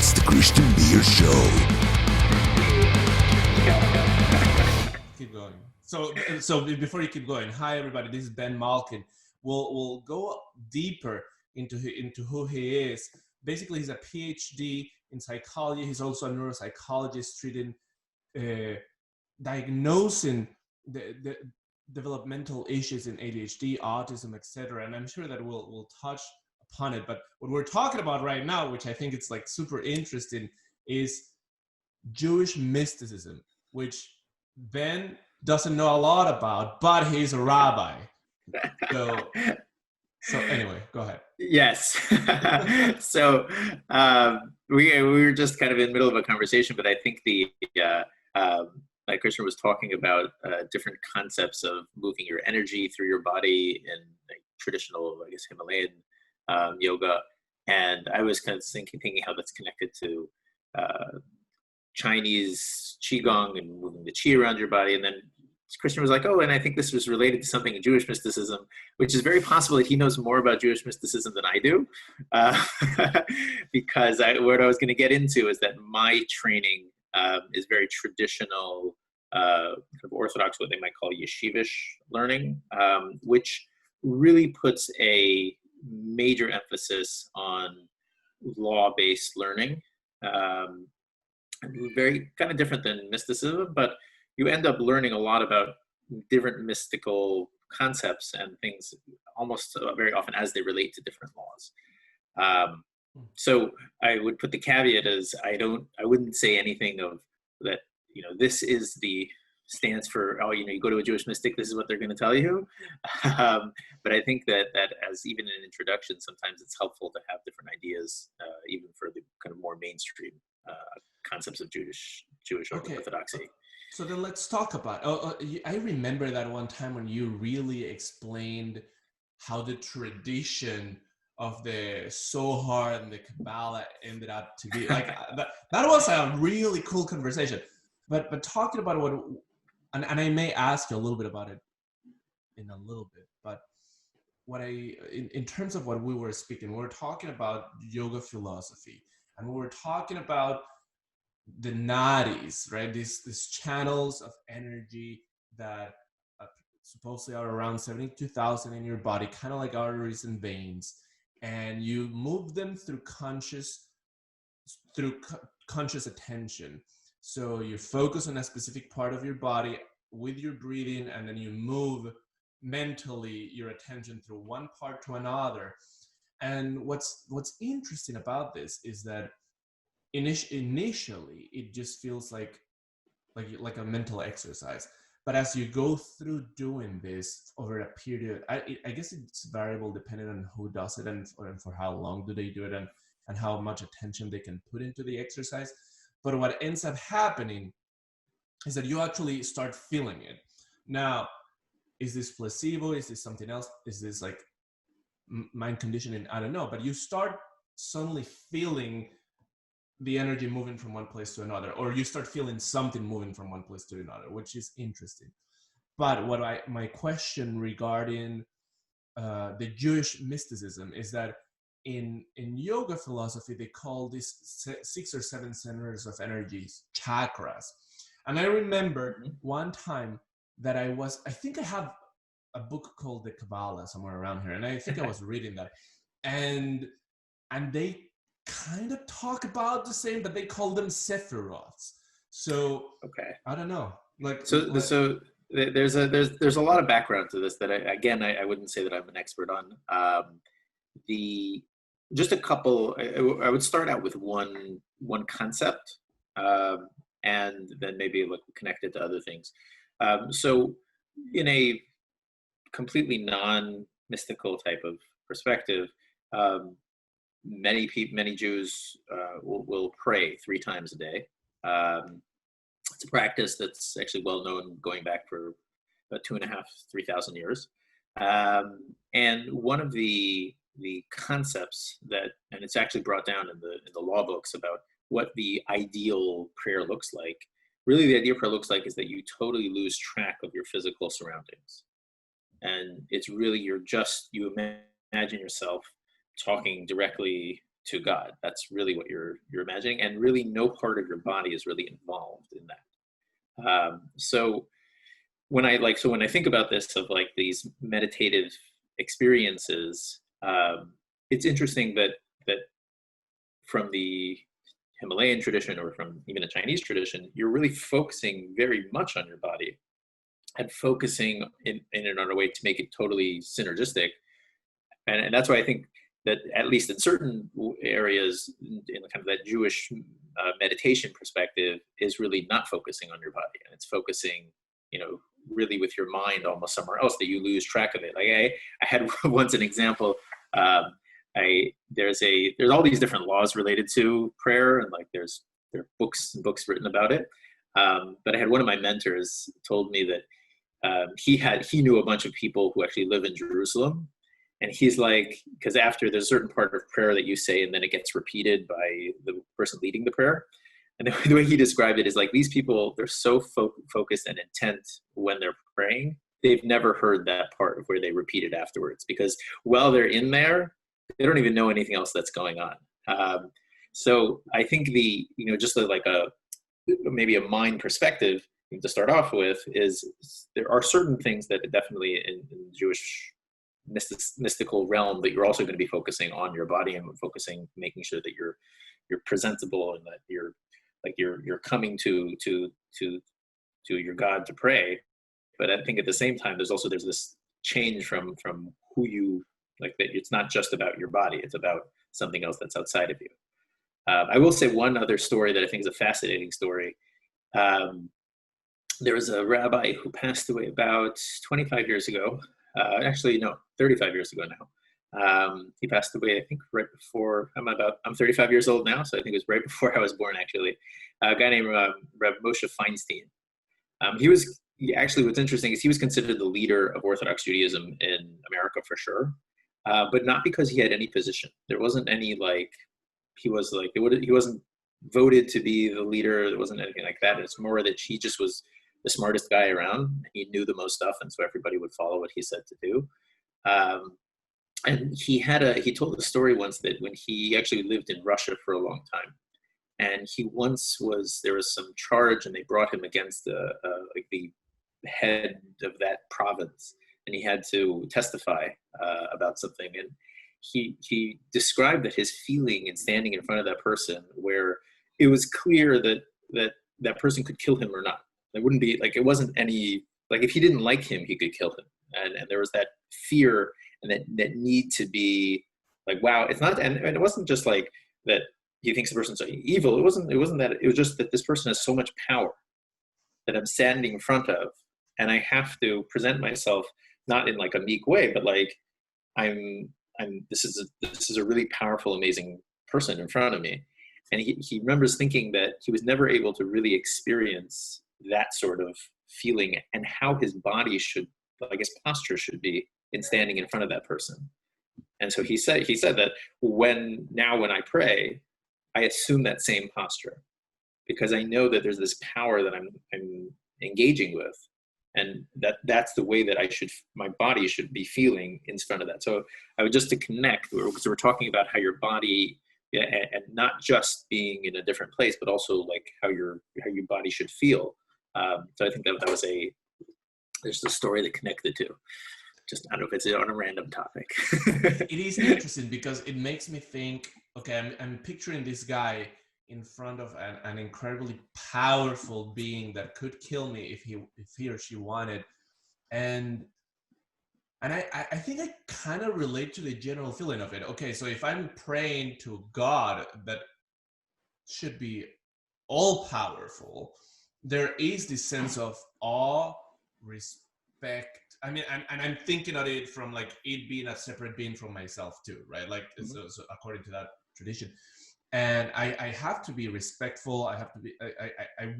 It's the Christian Beer Show. Keep going. So before you keep going, hi everybody. This is Ben Malkin. We'll go deeper into who he is. Basically, he's a PhD in psychology. He's also a neuropsychologist treating, diagnosing the developmental issues in ADHD, autism, etc. And I'm sure that we'll touch upon it. But what we're talking about right now, which I think it's like super interesting, is Jewish mysticism, which Ben doesn't know a lot about, but he's a rabbi. So anyway, go ahead. Yes. So we were just kind of in the middle of a conversation, but I think like Christian was talking about different concepts of moving your energy through your body in like traditional, I guess, Himalayan yoga. And I was kind of thinking how that's connected to Chinese Qigong and moving the Qi around your body. And then Christian was like, oh, and I think this was related to something in Jewish mysticism, which is very possible that he knows more about Jewish mysticism than I do. Because what I was going to get into is that my training is very traditional, kind of orthodox, what they might call yeshivish learning, which really puts a major emphasis on law-based learning. Very kind of different than mysticism, but you end up learning a lot about different mystical concepts and things almost very often as they relate to different laws. So I would put the caveat as I wouldn't say anything of that, this is stands for, you go to a Jewish mystic, this is what they're going to tell you. But I think that as even an introduction, sometimes it's helpful to have different ideas, even for the kind of more mainstream concepts of Jewish orthodoxy. So then let's talk about, I remember that one time when you really explained how the tradition of the Zohar and the Kabbalah ended up to be like, that was a really cool conversation. But talking about what, and I may ask you a little bit about it in a little bit, but in terms of what we were speaking, we were talking about yoga philosophy, and we were talking about the nadis, right? These channels of energy that supposedly are around 72,000 in your body, kind of like arteries and veins, and you move them through conscious attention. So you focus on a specific part of your body with your breathing, and then you move mentally your attention through one part to another. And what's interesting about this is that initially it just feels like a mental exercise, but as you go through doing this over a period, I guess it's variable depending on who does it and for how long do they do it, and how much attention they can put into the exercise. But what ends up happening is that you actually start feeling it. Now, is this placebo? Is this something else? Is this like mind conditioning? I don't know, but you start suddenly feeling the energy moving from one place to another, or you start feeling something moving from one place to another, which is interesting. But my question regarding the Jewish mysticism is that in yoga philosophy, they call these 6 or 7 centers of energies chakras. And I remember one time that I think I have a book called the Kabbalah somewhere around here, and I think I was reading that, and they kind of talk about the same, but they call them sephiroths. So okay, I don't know. So there's a lot of background to this that I wouldn't say that I'm an expert on. Just a couple. I would start out with one concept, and then maybe connect it to other things. So in a completely non-mystical type of perspective, many Jews will pray 3 times a day. It's a practice that's actually well known going back for about 2,500-3,000 years. And one of the concepts and it's actually brought down in the law books about what the ideal prayer looks like. Really, the ideal prayer looks like is that you totally lose track of your physical surroundings, and it's really you imagine yourself talking directly to God. That's really what you're imagining, and really no part of your body is really involved in that. So when I think about this, of like these meditative experiences, it's interesting that from the Himalayan tradition, or from even the Chinese tradition, you're really focusing very much on your body, and focusing in another way to make it totally synergistic. And that's why I think that, at least in certain areas, in kind of that Jewish meditation perspective, is really not focusing on your body, and it's focusing, really with your mind almost somewhere else, that you lose track of it. Like I had once an example. There's all these different laws related to prayer, and like there are books and books written about it. But I had one of my mentors told me that he knew a bunch of people who actually live in Jerusalem. And he's like, because after there's a certain part of prayer that you say, and then it gets repeated by the person leading the prayer. And the way he described it is like, these people, they're so focused and intent when they're praying, they've never heard that part of where they repeat it afterwards, because while they're in there, they don't even know anything else that's going on. So I think just like maybe a mind perspective to start off with is, there are certain things that definitely in Jewish mystical realm that you're also going to be focusing on your body, and making sure that you're presentable, and that you're coming to your God to pray. But I think at the same time, there's this change from who you like, that it's not just about your body, it's about something else that's outside of you. I will say one other story that I think is a fascinating story. There was a rabbi who passed away about 25 years ago. Actually, no, 35 years ago now. He passed away, I think, right before, I'm 35 years old now, so I think it was right before I was born, actually. A guy named Rabbi Moshe Feinstein. Actually, what's interesting is he was considered the leader of Orthodox Judaism in America for sure, but not because he had any position. There wasn't any, he wasn't voted to be the leader. There wasn't anything like that. It's more that he just was the smartest guy around. He knew the most stuff, and so everybody would follow what he said to do. And he told a story once that when he actually lived in Russia for a long time, and there was some charge, and they brought him against the head of that province, and he had to testify about something. And he described that his feeling in standing in front of that person, where it was clear that person could kill him or not. It wouldn't be it wasn't any, if he didn't like him, he could kill him. And there was that fear and that need to be wow, it's not, and it wasn't just that he thinks the person's evil. It wasn't that. It was just that this person has so much power that I'm standing in front of, and I have to present myself not in a meek way, but this is a really powerful, amazing person in front of me. And he remembers thinking that he was never able to really experience that sort of feeling, and how his body should, his posture should be in standing in front of that person. And so he said that when I pray, I assume that same posture, because I know that there's this power that I'm engaging with, and that's the way that my body should be feeling in front of that. So I would just to connect, because we're talking about how your body, and not just being in a different place, but also how your body should feel. So I think that was there's the story that connected to. Just, I don't know if it's on a random topic. It is interesting because it makes me think, okay, I'm picturing this guy in front of an incredibly powerful being that could kill me if he or she wanted. And I think I kind of relate to the general feeling of it. Okay, so if I'm praying to God that should be all powerful, there is this sense of awe, respect. I mean, I'm thinking of it from it being a separate being from myself too, right? So according to that tradition. And I have to be respectful. I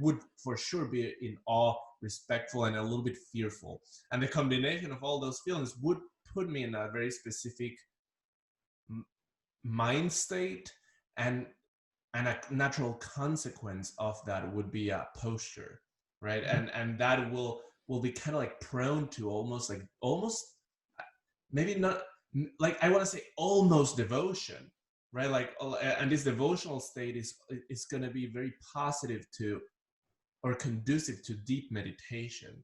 would for sure be in awe, respectful, and a little bit fearful. And the combination of all those feelings would put me in a very specific mind state, and a natural consequence of that would be a posture, right? And that will be kind of prone to almost maybe not, I want to say almost devotion, right? Like, and this devotional state is going to be very positive to, or conducive to deep meditation.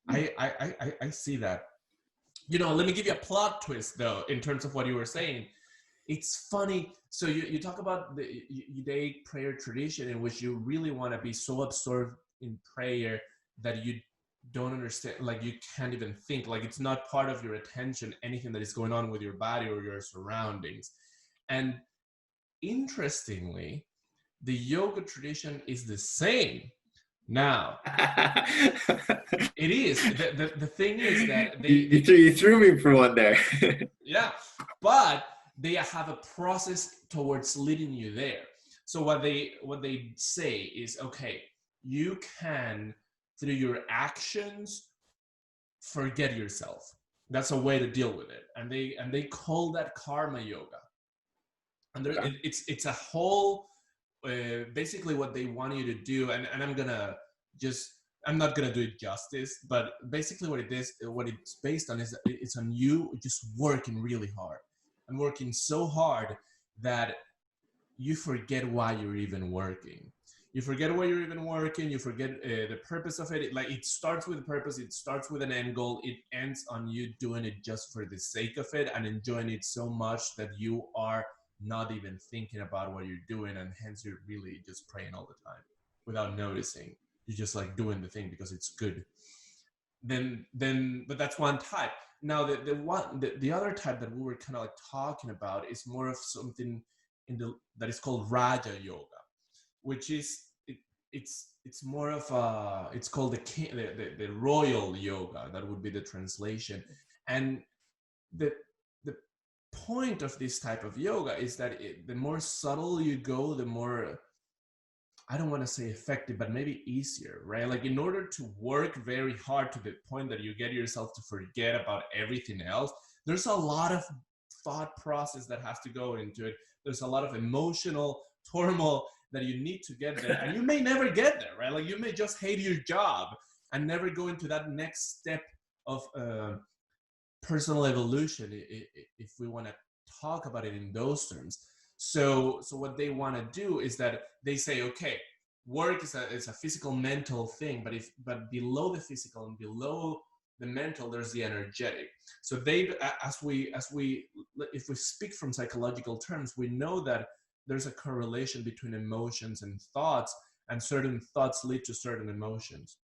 I see that. You know, let me give you a plot twist though, in terms of what you were saying. It's funny. So you talk about the Judaic prayer tradition in which you really want to be so absorbed in prayer that you don't understand, like you can't even think, like it's not part of your attention, anything that is going on with your body or your surroundings. And interestingly, the yoga tradition is the same. Now, it is. The thing is that you threw me for one there. yeah, but they have a process towards leading you there. So what they say is, okay, you can, through your actions, forget yourself. That's a way to deal with it, and they call that karma yoga. And there, Okay. it's a whole, basically what they want you to do, and I'm not gonna do it justice, but basically what it's based on is it's on you just working really hard and working so hard that you forget why you're even working. You forget why you're even working. You forget the purpose of it. Like, it starts with a purpose. It starts with an end goal. It ends on you doing it just for the sake of it and enjoying it so much that you are not even thinking about what you're doing, and hence you're really just praying all the time without noticing. You're just like doing the thing because it's good. But that's one type. Now the other type that we were kind of like talking about is more of something that is called Raja Yoga, which is it's more of it's called the royal yoga. That would be the translation. And the the point of this type of yoga is that the more subtle you go, the more, I don't want to say effective, but maybe easier, right? Like, in order to work very hard to the point that you get yourself to forget about everything else, there's a lot of thought process that has to go into it. There's a lot of emotional turmoil that you need to get there, and you may never get there, right? Like, you may just hate your job and never go into that next step of personal evolution, if we want to talk about it in those terms. So what they want to do is that they say, okay, work is a physical, mental thing, but below the physical and below the mental, there's the energetic. So if we speak from psychological terms, we know that there's a correlation between emotions and thoughts, and certain thoughts lead to certain emotions.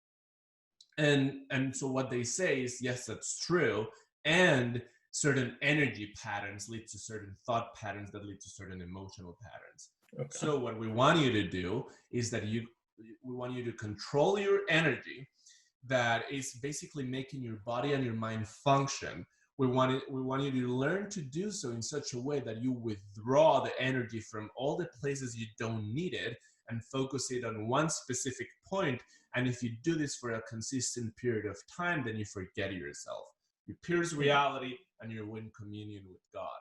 And so what they say is, yes, that's true, and certain energy patterns lead to certain thought patterns that lead to certain emotional patterns. Okay. So what we want you to do is that we want you to control your energy that is basically making your body and your mind function. We want you to learn to do so in such a way that you withdraw the energy from all the places you don't need it and focus it on one specific point. And if you do this for a consistent period of time, then you forget yourself. You pierce reality and you're in communion with God.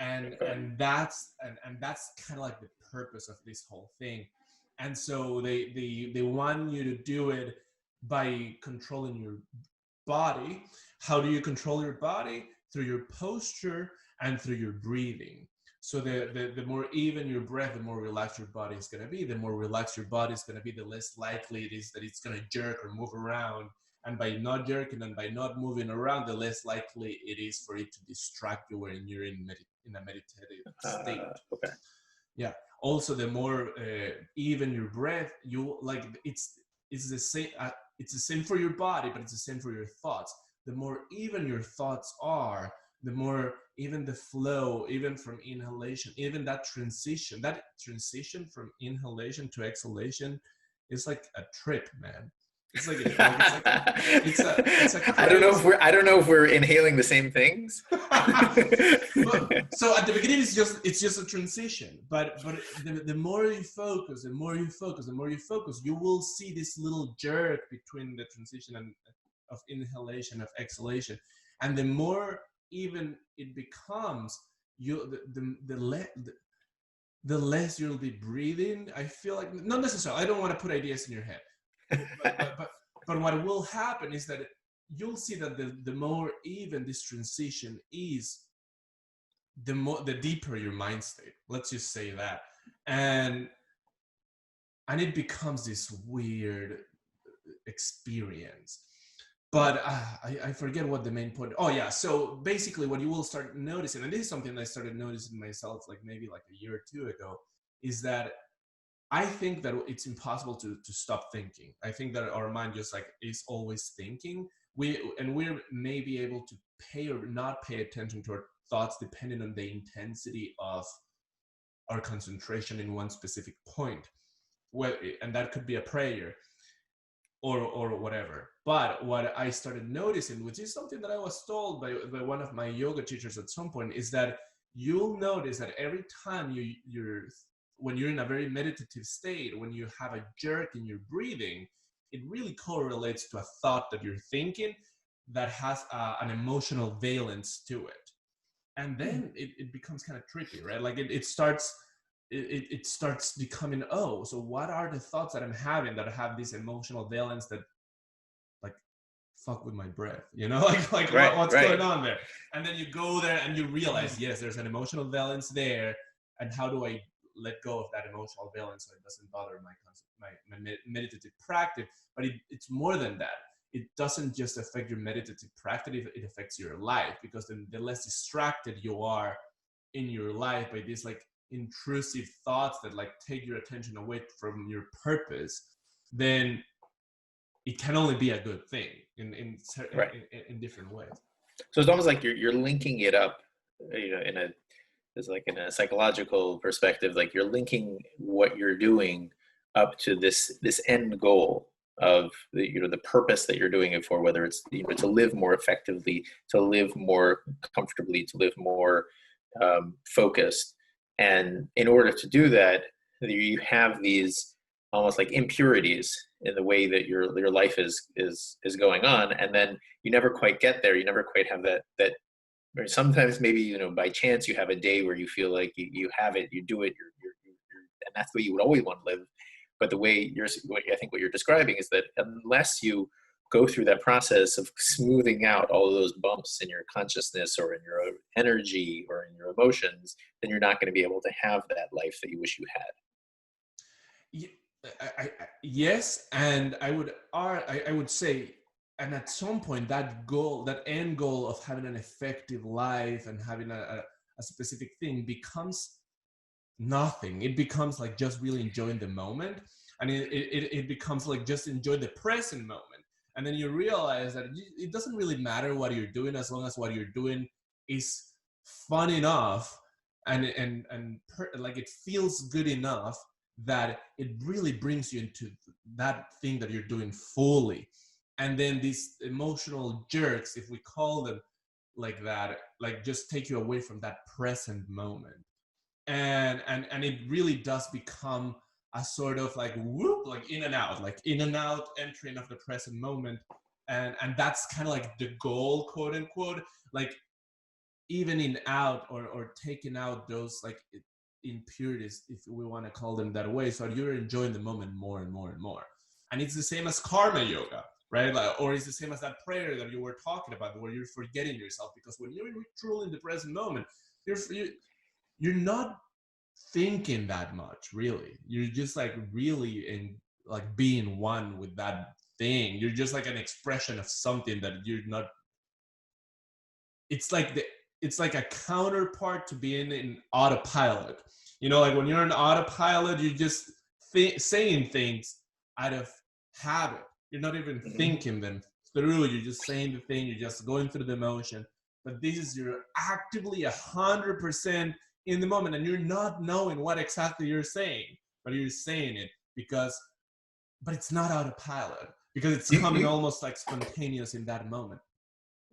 And that's kind of like the purpose of this whole thing. And so they want you to do it by controlling your body. How do you control your body? Through your posture and through your breathing. So the more even your breath, the more relaxed your body is going to be. The more relaxed your body is going to be, the less likely it is that it's going to jerk or move around. And by not jerking and by not moving around, the less likely it is for it to distract you when you're in a meditative state. Okay. Yeah. Also, the more even your breath, you like it's the same. It's the same for your body, but it's the same for your thoughts. The more even your thoughts are, the more even the flow, even from inhalation, even that transition from inhalation to exhalation is like a trip, man. It's like it's a crazy... I don't know if we're inhaling the same things. So at the beginning, it's just a transition, but the more you focus, you will see this little jerk between the transition of inhalation, of exhalation, and the more even it becomes, the less you'll be breathing. I feel like, not necessarily, I don't want to put ideas in your head, but what will happen is that you'll see that the more even this transition is, the deeper your mind state. Let's just say that. And it becomes this weird experience. But I forget what the main point. Oh yeah, so basically what you will start noticing, and this is something I started noticing myself like maybe like a year or two ago, is that I think that it's impossible to stop thinking. I think that our mind just like is always thinking. We're maybe able to pay or not pay attention to our thoughts depending on the intensity of our concentration in one specific point. Well, and that could be a prayer or whatever. But what I started noticing, which is something that I was told by one of my yoga teachers at some point, is that you'll notice that every time when you're in a very meditative state, when you have a jerk in your breathing, it really correlates to a thought that you're thinking that has an emotional valence to it. And then it becomes kind of trippy, right? Like it starts becoming, oh, so what are the thoughts that I'm having that have this emotional valence that like fuck with my breath, like Right, what's right. going on there? And then you go there and you realize, yes, there's an emotional valence there, and how do I let go of that emotional valence so it doesn't bother my meditative practice? But it's more than that. It doesn't just affect your meditative practice, it affects your life, because then the less distracted you are in your life by these like intrusive thoughts that like take your attention away from your purpose, then it can only be a good thing in different ways. So it's almost like you're linking it up, in a psychological perspective, like you're linking what you're doing up to this end goal of the purpose that you're doing it for, whether it's to live more effectively, to live more comfortably, to live more focused. And in order to do that, you have these almost like impurities in the way that your life is going on, and then you never quite get there. You never quite have that. Or sometimes maybe by chance you have a day where you feel like you have it, you do it, and that's the way you would always want to live. But the way I think what you're describing is that unless you go through that process of smoothing out all of those bumps in your consciousness or in your energy or in your emotions, then you're not going to be able to have that life that you wish you had. Yes, and I would say, and at some point that end goal of having an effective life and having a specific thing becomes nothing. It becomes like just really enjoying the moment, and it becomes like just enjoy the present moment. And then you realize that it doesn't really matter what you're doing, as long as what you're doing is fun enough and like it feels good enough that it really brings you into that thing that you're doing fully. And then these emotional jerks, if we call them like that, like just take you away from that present moment. And it really does become a sort of like whoop, like in and out entering of the present moment. And that's kind of like the goal, quote unquote, like evening out or taking out those like impurities, if we want to call them that way, so you're enjoying the moment more and more and more. And it's the same as karma yoga, right? Like, or it's the same as that prayer that you were talking about, where you're forgetting yourself, because when you're truly in the present moment, you're not thinking that much, really. You're just like really in like being one with that thing. You're just like an expression of something that you're not. It's like a counterpart to being in autopilot. Like when you're in autopilot, you're just saying things out of habit. You're not even thinking them through. You're just saying the thing. You're just going through the motion. But this is you're actively 100% in the moment, and you're not knowing what exactly you're saying, but you're saying it but it's not autopilot, because it's coming almost like spontaneous in that moment.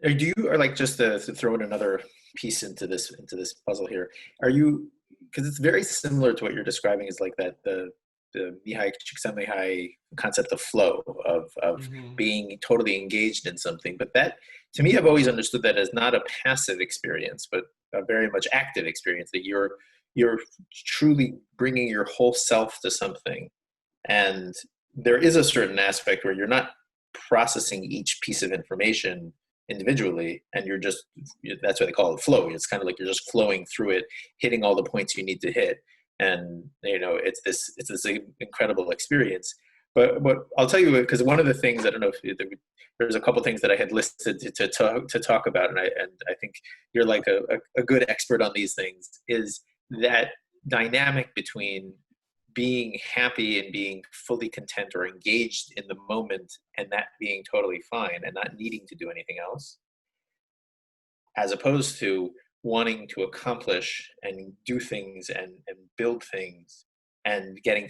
Or like, just to throw in another piece into this puzzle here, because it's very similar to what you're describing, is like that the Mihai Csikszentmihalyi concept of flow, of being totally engaged in something. But that, to me, I've always understood that as not a passive experience, but a very much active experience, that you're truly bringing your whole self to something. And there is a certain aspect where you're not processing each piece of information individually, and that's why they call it flow. It's kind of like you're just flowing through it, hitting all the points you need to hit. And, it's this incredible experience. But I'll tell you, because one of the things, I don't know if there's a couple things that I had listed to talk about, and I think you're like a good expert on these things, is that dynamic between being happy and being fully content or engaged in the moment, and that being totally fine and not needing to do anything else, as opposed to wanting to accomplish and do things and build things and getting,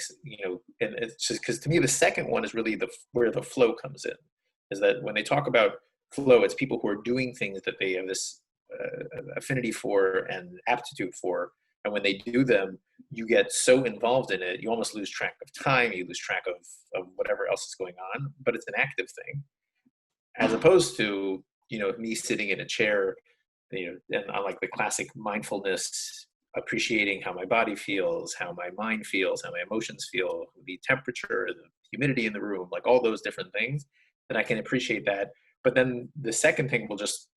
and it's just because to me the second one is really where the flow comes in. Is that when they talk about flow, it's people who are doing things that they have this affinity for and aptitude for, and when they do them, you get so involved in it, you almost lose track of time, you lose track of whatever else is going on, but it's an active thing. As opposed to, me sitting in a chair, and I like the classic mindfulness, appreciating how my body feels, how my mind feels, how my emotions feel, the temperature, the humidity in the room, like all those different things, that I can appreciate that. But then the second thing will just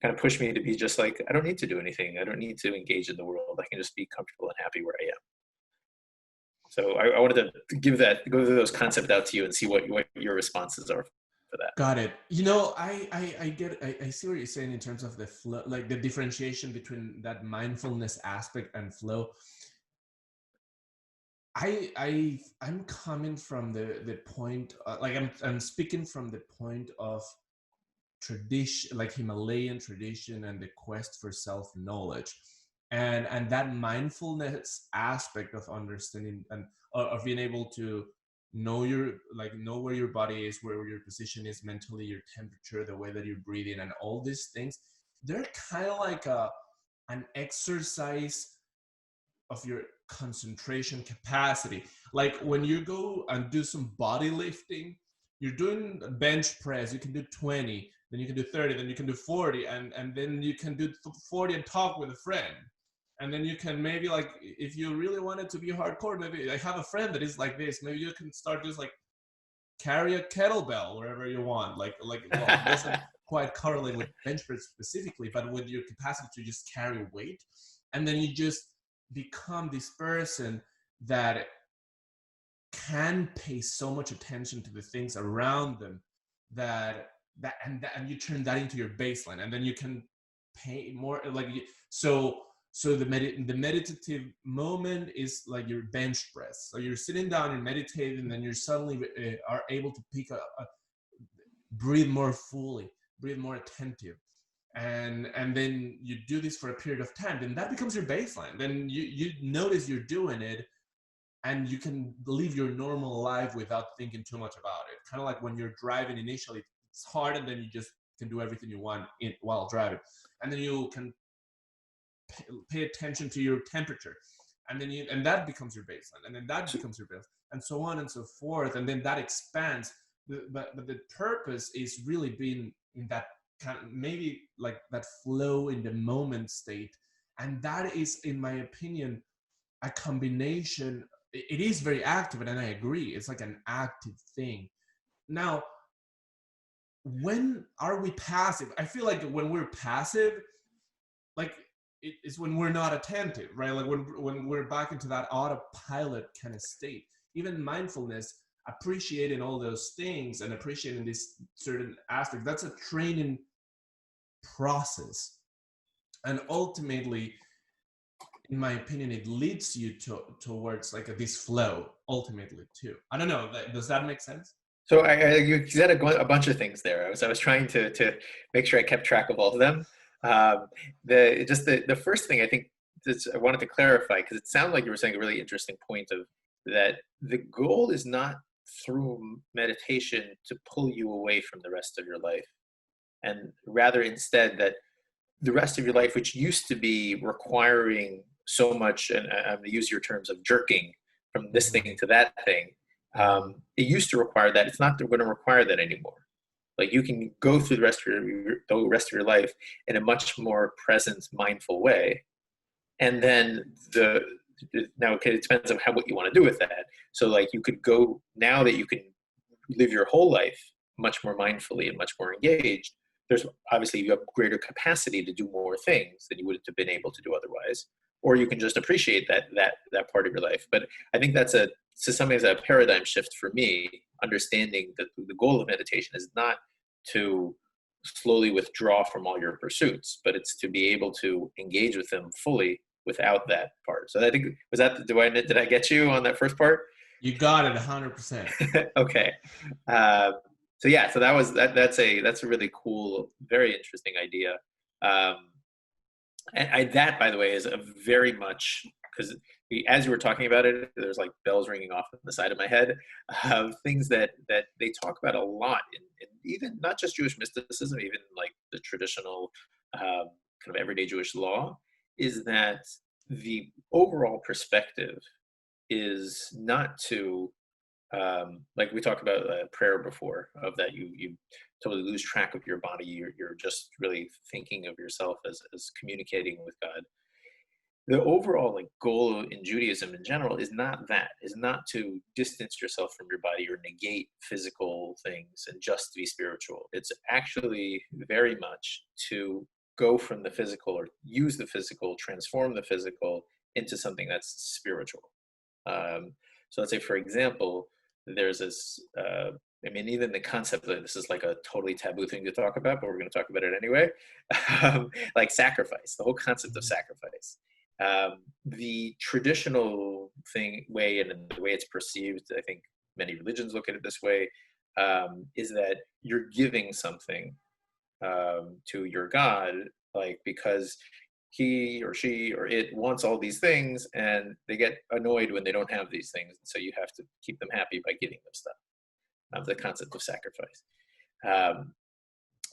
kind of push me to be just like, I don't need to do anything. I don't need to engage in the world. I can just be comfortable and happy where I am. So I wanted to go through those concepts out to you and see what your responses are for that. Got it. I see what you're saying in terms of the flow, like the differentiation between that mindfulness aspect and flow. I'm coming from the point, like I'm speaking from the point of tradition, like Himalayan tradition and the quest for self-knowledge, and that mindfulness aspect of understanding and of being able to know where your body is, where your position is mentally, your temperature, the way that you're breathing, and all these things. They're kind of like an exercise of your concentration capacity. Like when you go and do some body lifting, you're doing a bench press, you can do 20, then you can do 30, then you can do 40, and then you can do 40 and talk with a friend. And then you can maybe, like, if you really wanted to be hardcore, maybe I have a friend that is like this, maybe you can start just like carry a kettlebell wherever you want. Well, it doesn't quite correlate with bench press specifically, but with your capacity to just carry weight. And then you just become this person that can pay so much attention to the things around them and you turn that into your baseline, and then you can pay more so the meditative moment is like your bench press. So you're sitting down, you're meditating, and then you suddenly are able to breathe more fully, breathe more attentive. And then you do this for a period of time, then that becomes your baseline. Then you notice you're doing it, and you can live your normal life without thinking too much about it. Kind of like when you're driving initially, it's hard, and then you just can do everything you want while driving. And then you can pay attention to your temperature, and that becomes your baseline, and then that becomes your baseline, and so on and so forth. And then that expands. But the purpose is really being in that kind of, maybe like that flow in the moment state. And that is, in my opinion, a combination. It is very active, and I agree, it's like an active thing. Now, when are we passive? I feel like when we're passive, like it's when we're not attentive, right? Like when we're back into that autopilot kind of state. Even mindfulness, appreciating all those things and appreciating this certain aspect, that's a training process. And ultimately, in my opinion, it leads you towards like this flow ultimately too. I don't know, does that make sense? So you said a bunch of things there. I was trying to make sure I kept track of all of them. The first thing I think I wanted to clarify, because it sounded like you were saying a really interesting point of that the goal is not through meditation to pull you away from the rest of your life, and rather instead that the rest of your life, which used to be requiring so much, and I'm going to use your terms of jerking from this thing to that thing, it used to require that. It's not going to require that anymore. Like you can go through the rest of your life in a much more present, mindful way. And then now it depends on what you want to do with that. So like you could go, now that you can live your whole life much more mindfully and much more engaged, there's obviously you have greater capacity to do more things than you would have been able to do otherwise, or you can just appreciate that part of your life. But I think that's to some ways a paradigm shift for me, understanding that the goal of meditation is not to slowly withdraw from all your pursuits, but it's to be able to engage with them fully without that part. So I think, did I get you on that first part? You got it 100%. Okay. So yeah, so that's a really cool, very interesting idea. And that, by the way, is a very much, because as you were talking about it, there's like bells ringing off on the side of my head of things that they talk about a lot in even not just Jewish mysticism, even like the traditional kind of everyday Jewish law, is that the overall perspective is not to like we talked about prayer before, of that you totally lose track of your body. You're just really thinking of yourself as communicating with God. The overall like goal in Judaism in general is not to distance yourself from your body or negate physical things and just be spiritual. It's actually very much to go from the physical, or use the physical, transform the physical into something that's spiritual. So let's say, for example, there's this, I mean, even the concept that this is like a totally taboo thing to talk about, but we're going to talk about it anyway, like sacrifice, the whole concept of sacrifice. The traditional way, and the way it's perceived, I think many religions look at it this way, is that you're giving something to your God, like because he or she or it wants all these things, and they get annoyed when they don't have these things, so you have to keep them happy by giving them stuff. The concept of sacrifice.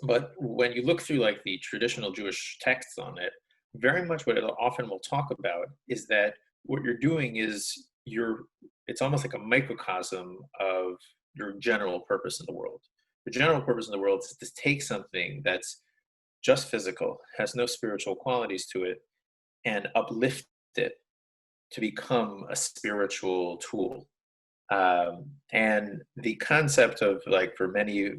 But when you look through like the traditional Jewish texts on it, very much what it often will talk about is that what you're doing is it's almost like a microcosm of your general purpose in the world. The general purpose in the world is to take something that's just physical, has no spiritual qualities to it, and uplift it to become a spiritual tool. And the concept of like for many, I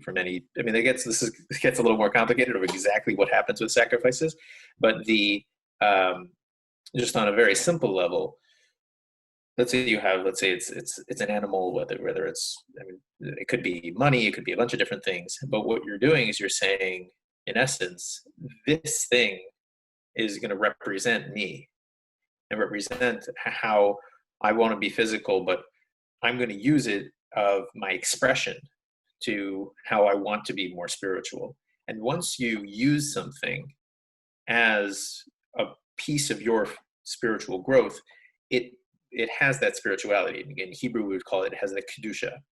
mean, it gets a little more complicated of exactly what happens with sacrifices, but just on a very simple level, let's say it's an animal, whether it's, I mean, it could be money, it could be a bunch of different things, but what you're doing is you're saying, in essence, this thing is going to represent me and represent how I want to be physical, but I'm going to use it of my expression to how I want to be more spiritual. And once you use something as a piece of your spiritual growth, it has that spirituality. In Hebrew, we would call it has the kedusha.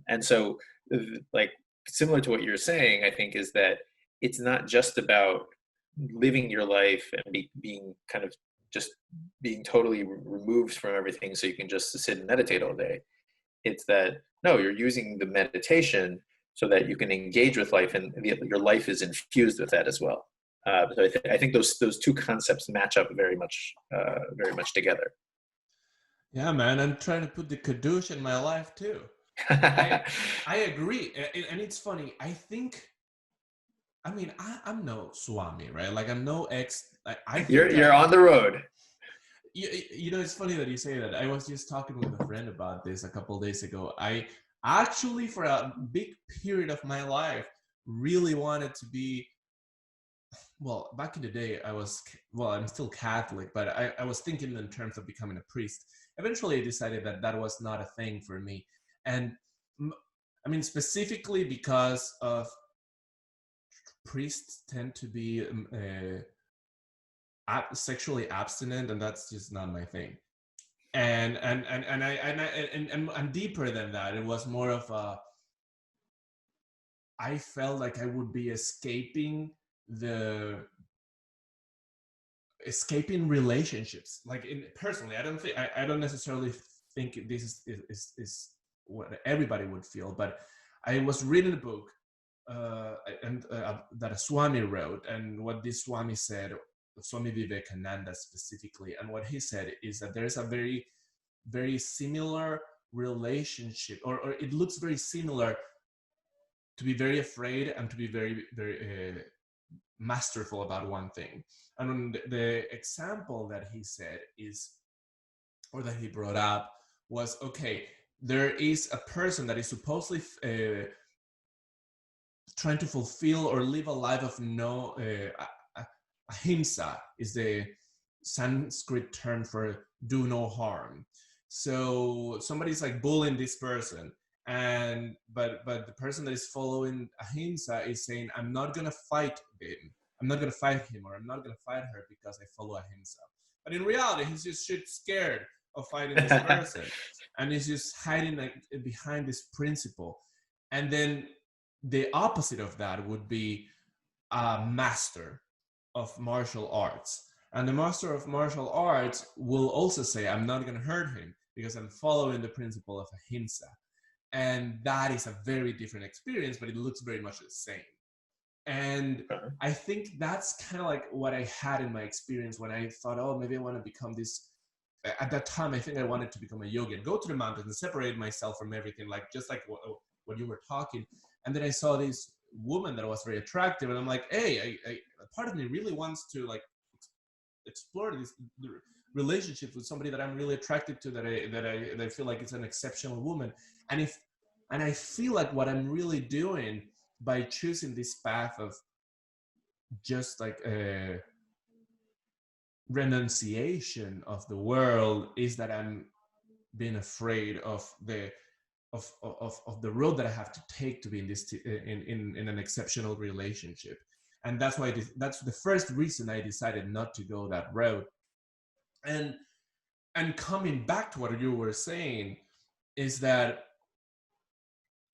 And so, like, similar to what you're saying, I think, is that it's not just about living your life and being kind of just being totally removed from everything so you can just sit and meditate all day. It's that, no, you're using the meditation so that you can engage with life, and your life is infused with that as well. So I think those two concepts match up very much together. Yeah, man, I'm trying to put the Kadoosh in my life too. I agree. And it's funny. I'm no Swami, right? Like I'm no You're on the road. You know, it's funny that you say that. I was just talking with a friend about this a couple of days ago. I actually, for a big period of my life, really wanted to be, well, back in the day, I'm still Catholic, but I was thinking in terms of becoming a priest. Eventually, I decided that was not a thing for me. And I mean, specifically because of priests tend to be sexually abstinent, and that's just not my thing. And deeper than that, it was more of I felt like I would be escaping relationships. Like personally, I don't necessarily think this is what everybody would feel, but I was reading a book that a Swami wrote, and what this Swami said, Swami Vivekananda specifically, and what he said is that there's a very, very similar relationship, or it looks very similar very afraid and to be very, very masterful about one thing. And the example that he said is, or that he brought up, was, okay, there is a person that is supposedly trying to fulfill or live a life of no ahimsa is the Sanskrit term for do no harm. So somebody's like bullying this person, and but the person that is following ahimsa is saying, I'm not gonna fight him, I'm not gonna fight him, or I'm not gonna fight her because I follow ahimsa. But in reality, he's just shit scared of fighting this person, and he's just hiding like behind this principle. And then the opposite of that would be a master of martial arts. And the master of martial arts will also say, I'm not going to hurt him because I'm following the principle of ahimsa. And that is a very different experience, but it looks very much the same. And I think that's kind of like what I had in my experience when I thought, oh, maybe I want to become this. At that time, I think I wanted to become a yogi and go to the mountains and separate myself from everything, like just like what you were talking. And then I saw this woman that was very attractive, and I'm like, hey, part of me really wants to like explore this relationship with somebody that I'm really attracted to, that I feel like it's an exceptional woman. And I feel like what I'm really doing by choosing this path of just like a renunciation of the world is that I'm being afraid of the road that I have to take to be in this in an exceptional relationship. And that's why that's the first reason I decided not to go that road. And coming back to what you were saying is that,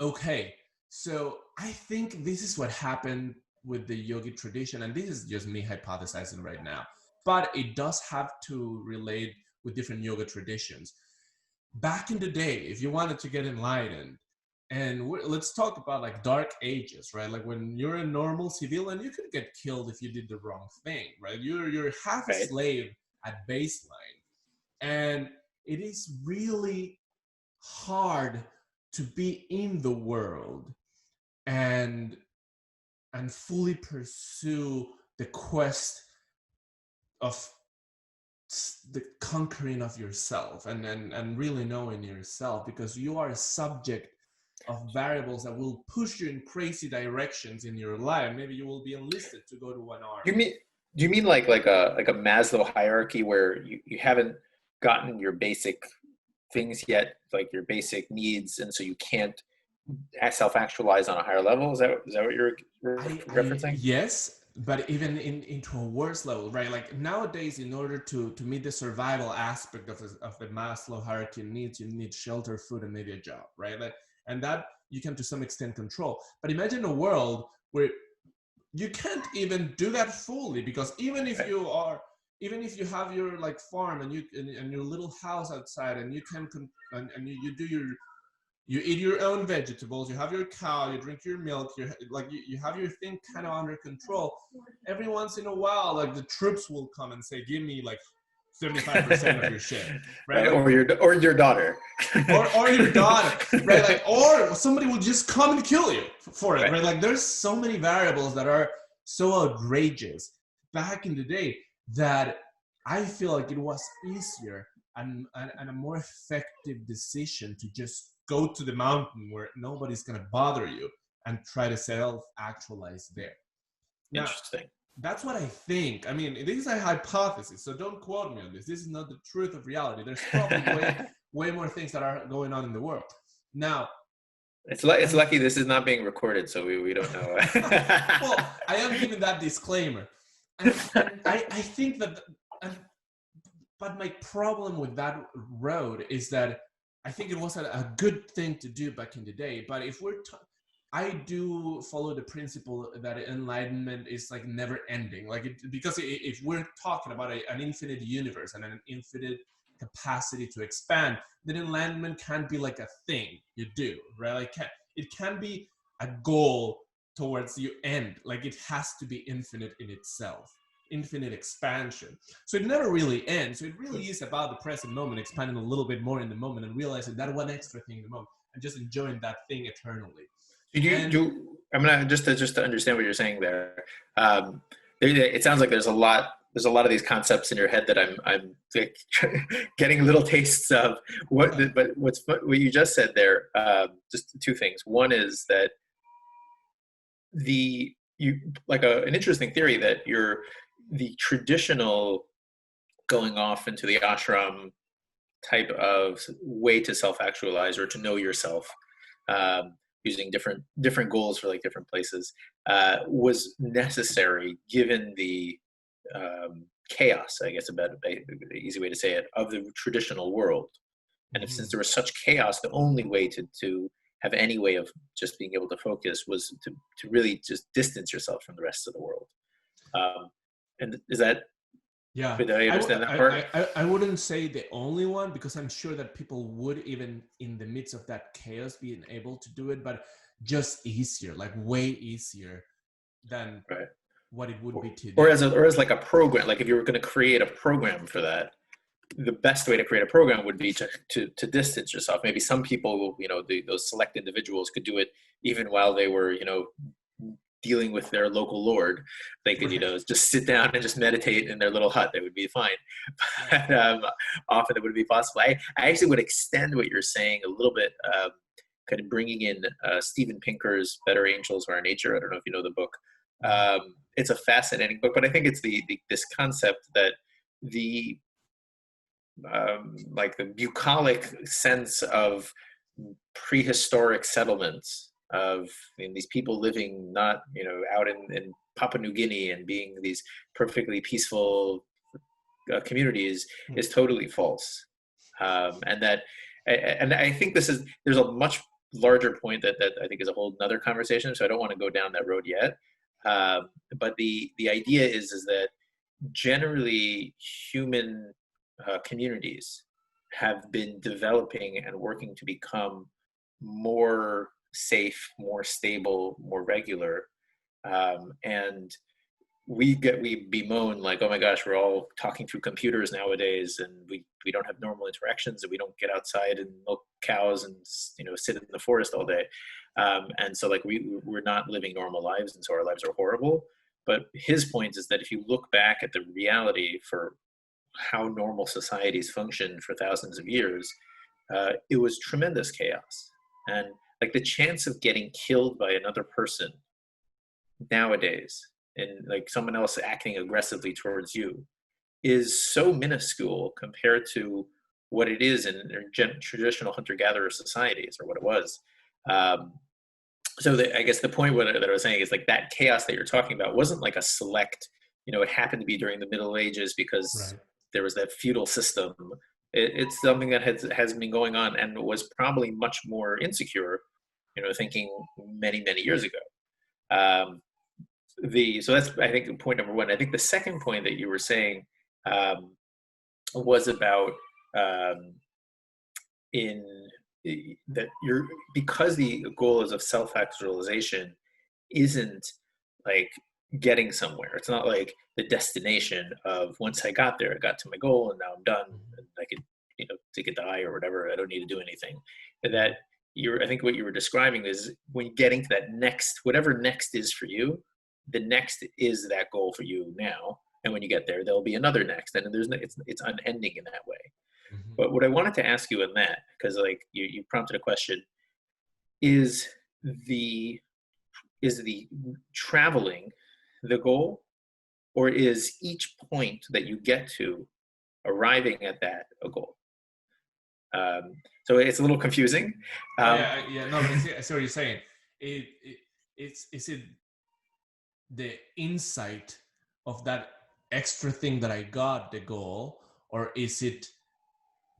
okay, so I think this is what happened with the yogi tradition, and this is just me hypothesizing right now, but it does have to relate with different yoga traditions. Back in the day, if you wanted to get enlightened, and let's talk about like dark ages, right? Like when you're a normal civilian, you could get killed if you did the wrong thing, right? You're half a slave at baseline. And it is really hard to be in the world and fully pursue the quest of the conquering of yourself and really knowing yourself, because you are a subject of variables that will push you in crazy directions in your life. Maybe you will be enlisted to go to one army. Do you mean like a Maslow hierarchy where you haven't gotten your basic things yet, like your basic needs, and so you can't self-actualize on a higher level? Is that what you're referencing? Yes, but even into a worse level, right? Like nowadays, in order to meet the survival aspect of the Maslow hierarchy needs, you need shelter, food, and maybe a job, right? And that you can to some extent control. But imagine a world where you can't even do that fully, because even if you have your like farm and your little house outside, and you can you eat your own vegetables, you have your cow, you drink your milk, you have your thing kind of under control. Every once in a while, like the troops will come and say, give me like 75% of your shit, right? Or your daughter, or your daughter, right? Like, or somebody will just come and kill you for it, right? Like, there's so many variables that are so outrageous back in the day that I feel like it was easier and a more effective decision to just go to the mountain where nobody's gonna bother you and try to self-actualize there. Now, interesting. That's what I think. I mean, this is a hypothesis, so don't quote me on this. This is not the truth of reality. There's probably way more things that are going on in the world. Now, it's lucky this is not being recorded, so we don't know. Well, I am giving that disclaimer. And I think that, but my problem with that road is that I think it was a good thing to do back in the day. But if I do follow the principle that enlightenment is like never ending, because if we're talking about an infinite universe and an infinite capacity to expand, then enlightenment can't be like a thing you do, right? Like it can be a goal towards the end. Like it has to be infinite in itself, infinite expansion. So it never really ends. So it really is about the present moment, expanding a little bit more in the moment and realizing that one extra thing in the moment and just enjoying that thing eternally. Do you And do? I'm gonna just to understand what you're saying there. It sounds like there's a lot. There's a lot of these concepts in your head that I'm like, getting little tastes of. But what you just said there? Just two things. One is that you like an interesting theory that the traditional going off into the ashram type of way to self-actualize or to know yourself, using different goals for like different places, was necessary given the chaos, I guess, about the easy way to say it, of the traditional world. And since there was such chaos, the only way to have any way of just being able to focus was to really just distance yourself from the rest of the world. And is that, yeah, did I understand that part? I wouldn't say the only one, because I'm sure that people would, even in the midst of that chaos, being able to do it, but just easier, like way easier than Right. what it would be today. Or as like a program, like if you were going to create a program for that, the best way to create a program would be to distance yourself. Maybe some people, those select individuals could do it even while they were, dealing with their local lord. They could, just sit down and just meditate in their little hut. They would be fine. But often it would be possible. I actually would extend what you're saying a little bit, kind of bringing in Steven Pinker's Better Angels or Our Nature. I don't know if you know the book. It's a fascinating book, but I think it's this concept that the like the bucolic sense of prehistoric settlements of these people living not out in Papua New Guinea and being these perfectly peaceful communities is totally false, and I think there's a much larger point that I think is a whole nother conversation, so I don't want to go down that road yet, but the idea is that generally human communities have been developing and working to become more safe, more stable, more regular, and we bemoan like, oh my gosh, we're all talking through computers nowadays, and we don't have normal interactions, and we don't get outside and milk cows and sit in the forest all day, and so like we're not living normal lives, and so our lives are horrible. But his point is that if you look back at the reality for how normal societies functioned for thousands of years, it was tremendous chaos. And like the chance of getting killed by another person nowadays, and like someone else acting aggressively towards you, is so minuscule compared to what it is in traditional hunter-gatherer societies, or what it was. So I guess the point that I was saying is like that chaos that you're talking about wasn't like a select, it happened to be during the Middle Ages because there was that feudal system. It's something that has been going on and was probably much more insecure, thinking many, many years ago. So that's, I think, point number one. I think the second point that you were saying was about because the goal is of self-actualization isn't like getting somewhere. It's not like the destination of once I got there, I got to my goal and now I'm done and I could, take a die or whatever. I don't need to do anything. And that I think what you were describing is when getting to that next, whatever next is for you, the next is that goal for you now. And when you get there, there'll be another next, and it's unending in that way. But what I wanted to ask you in that, because like you prompted a question, is the traveling the goal, or is each point that you get to arriving at that a goal? So it's a little confusing. No, but I see what you're saying. Is it the insight of that extra thing that I got, the goal, or is it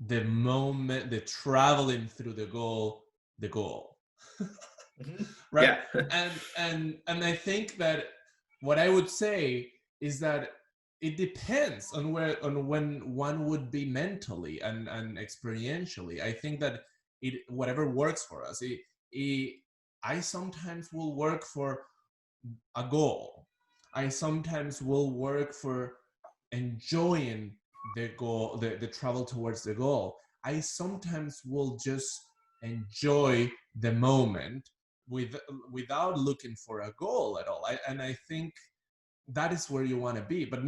the moment, the traveling through the goal? Right? Yeah. and I think that what I would say is that it depends on when one would be mentally and experientially. I think that whatever works for us. I sometimes will work for a goal. I sometimes will work for enjoying the goal, the travel towards the goal. I sometimes will just enjoy the moment without looking for a goal at all. And I think that is where you want to be. But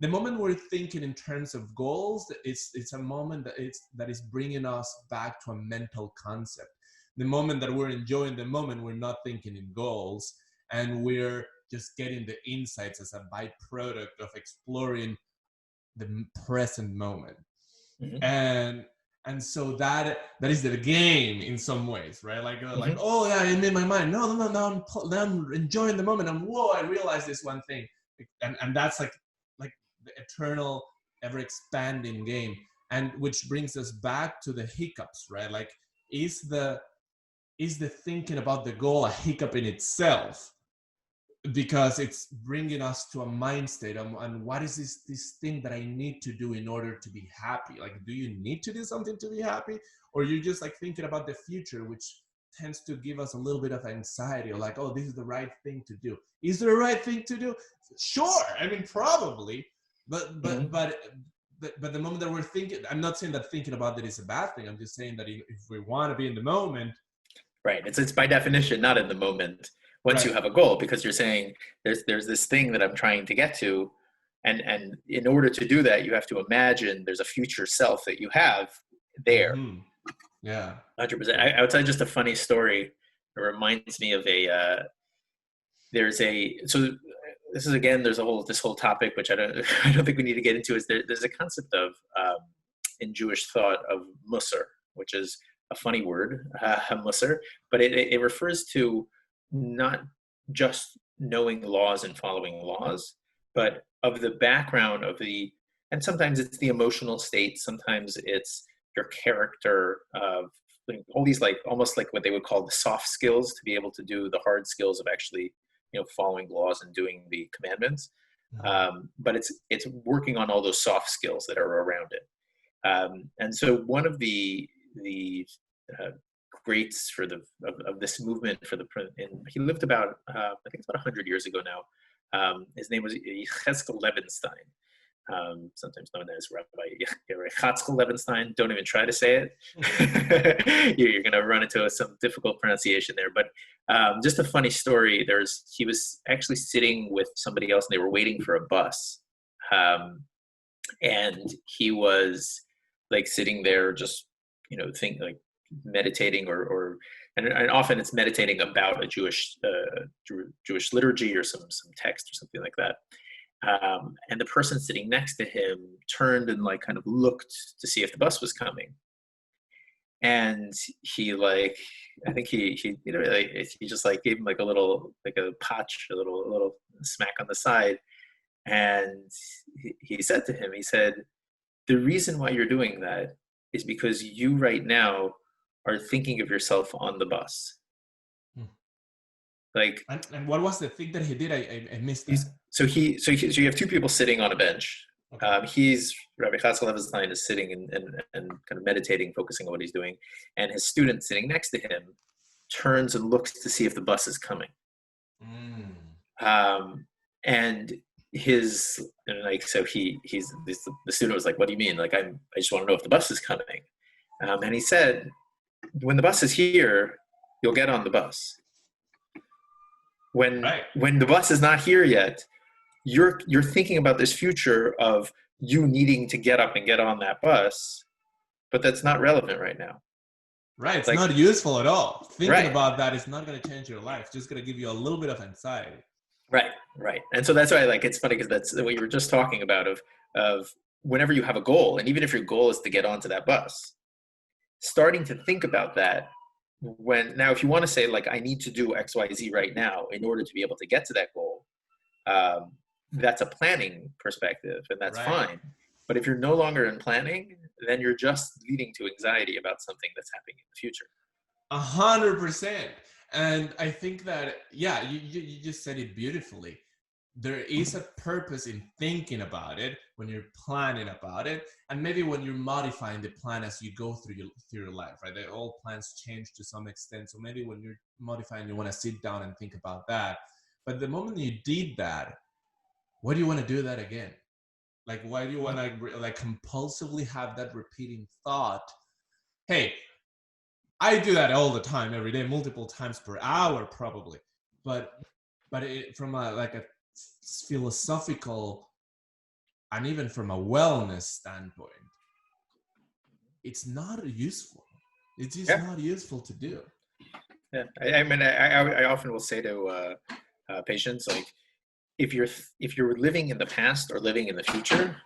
the moment we're thinking in terms of goals, it's a moment that is bringing us back to a mental concept. The moment that we're enjoying the moment, we're not thinking in goals, and we're just getting the insights as a byproduct of exploring the present moment. Mm-hmm. And so that is the game in some ways, right? Like Mm-hmm. oh yeah, I'm in my mind. No, now I'm enjoying the moment. And whoa, I realized this one thing, and that's like the eternal, ever expanding game. And which brings us back to the hiccups, right? Like, is the thinking about the goal a hiccup in itself? Because it's bringing us to a mind state and what is this thing that I need to do in order to be happy? Like, do you need to do something to be happy, or you're just like thinking about the future, which tends to give us a little bit of anxiety, or like, oh, this is the right thing to do. Is there a right thing to do? Sure, I mean, probably, but the moment that we're thinking, I'm not saying that thinking about it is a bad thing. I'm just saying that if we want to be in the moment, right, it's by definition not in the moment. Once you have a goal, because you're saying there's this thing that I'm trying to get to, and in order to do that, you have to imagine there's a future self that you have there. Mm-hmm. Yeah, 100%. I would tell you just a funny story. It reminds me of so this is, again, there's this whole topic which I don't think we need to get into. Is there's a concept of in Jewish thought of Musar, which is a funny word, Musar, but it refers to not just knowing laws and following laws, but of the background of and sometimes it's the emotional state, sometimes it's your character, of all these, like almost like what they would call the soft skills to be able to do the hard skills of actually, following laws and doing the commandments. Mm-hmm. But it's working on all those soft skills that are around it. And so one of the greats of this movement and he lived about I think it's about 100 years ago now. His name was Yechezkel Levinstein, sometimes known as Rabbi Yechezkel Levinstein. Don't even try to say it. You're going to run into some difficult pronunciation there. But just a funny story. He was actually sitting with somebody else, and they were waiting for a bus, and he was like sitting there, just meditating, and often it's meditating about a Jewish liturgy or some text or something like that. And the person sitting next to him turned and like kind of looked to see if the bus was coming, and he I think he just like gave him like a little, like a patch, a little smack on the side, and he said to him, he said, the reason why you're doing that is because you right now are thinking of yourself on the bus. Like, and what was the thing that he did? I missed that. So you have two people sitting on a bench. Okay. Rabbi Yechezkel Levinstein is sitting and kind of meditating, focusing on what he's doing, and his student sitting next to him turns and looks to see if the bus is coming. And he's the student was like, what do you mean? Like, I just want to know if the bus is coming. And he said, when the bus is here, you'll get on the bus. When the bus is not here yet, you're thinking about this future of you needing to get up and get on that bus, but that's not relevant right now. Right, it's not useful at all. Thinking about that is not going to change your life. It's just going to give you a little bit of anxiety. Right. And so that's why it's funny, because that's what you were just talking about of whenever you have a goal, and even if your goal is to get onto that bus, starting to think about that. Now, if you want to say, like, I need to do X, Y, Z right now in order to be able to get to that goal, that's a planning perspective, and that's fine. But if you're no longer in planning, then you're just leading to anxiety about something that's happening in the future. 100%. And I think that, you just said it beautifully. There is a purpose in thinking about it when you're planning about it, and maybe when you're modifying the plan as you go through your life, right? All plans change to some extent. So maybe when you're modifying, you want to sit down and think about that. But the moment you did that, why do you want to do that again? Like, why do you want to like compulsively have that repeating thought? Hey, I do that all the time, every day, multiple times per hour, probably. But from a philosophical and even from a wellness standpoint, it's not useful. It's just not useful to do. Yeah, I mean, I often will say to patients, like, if you're living in the past or living in the future,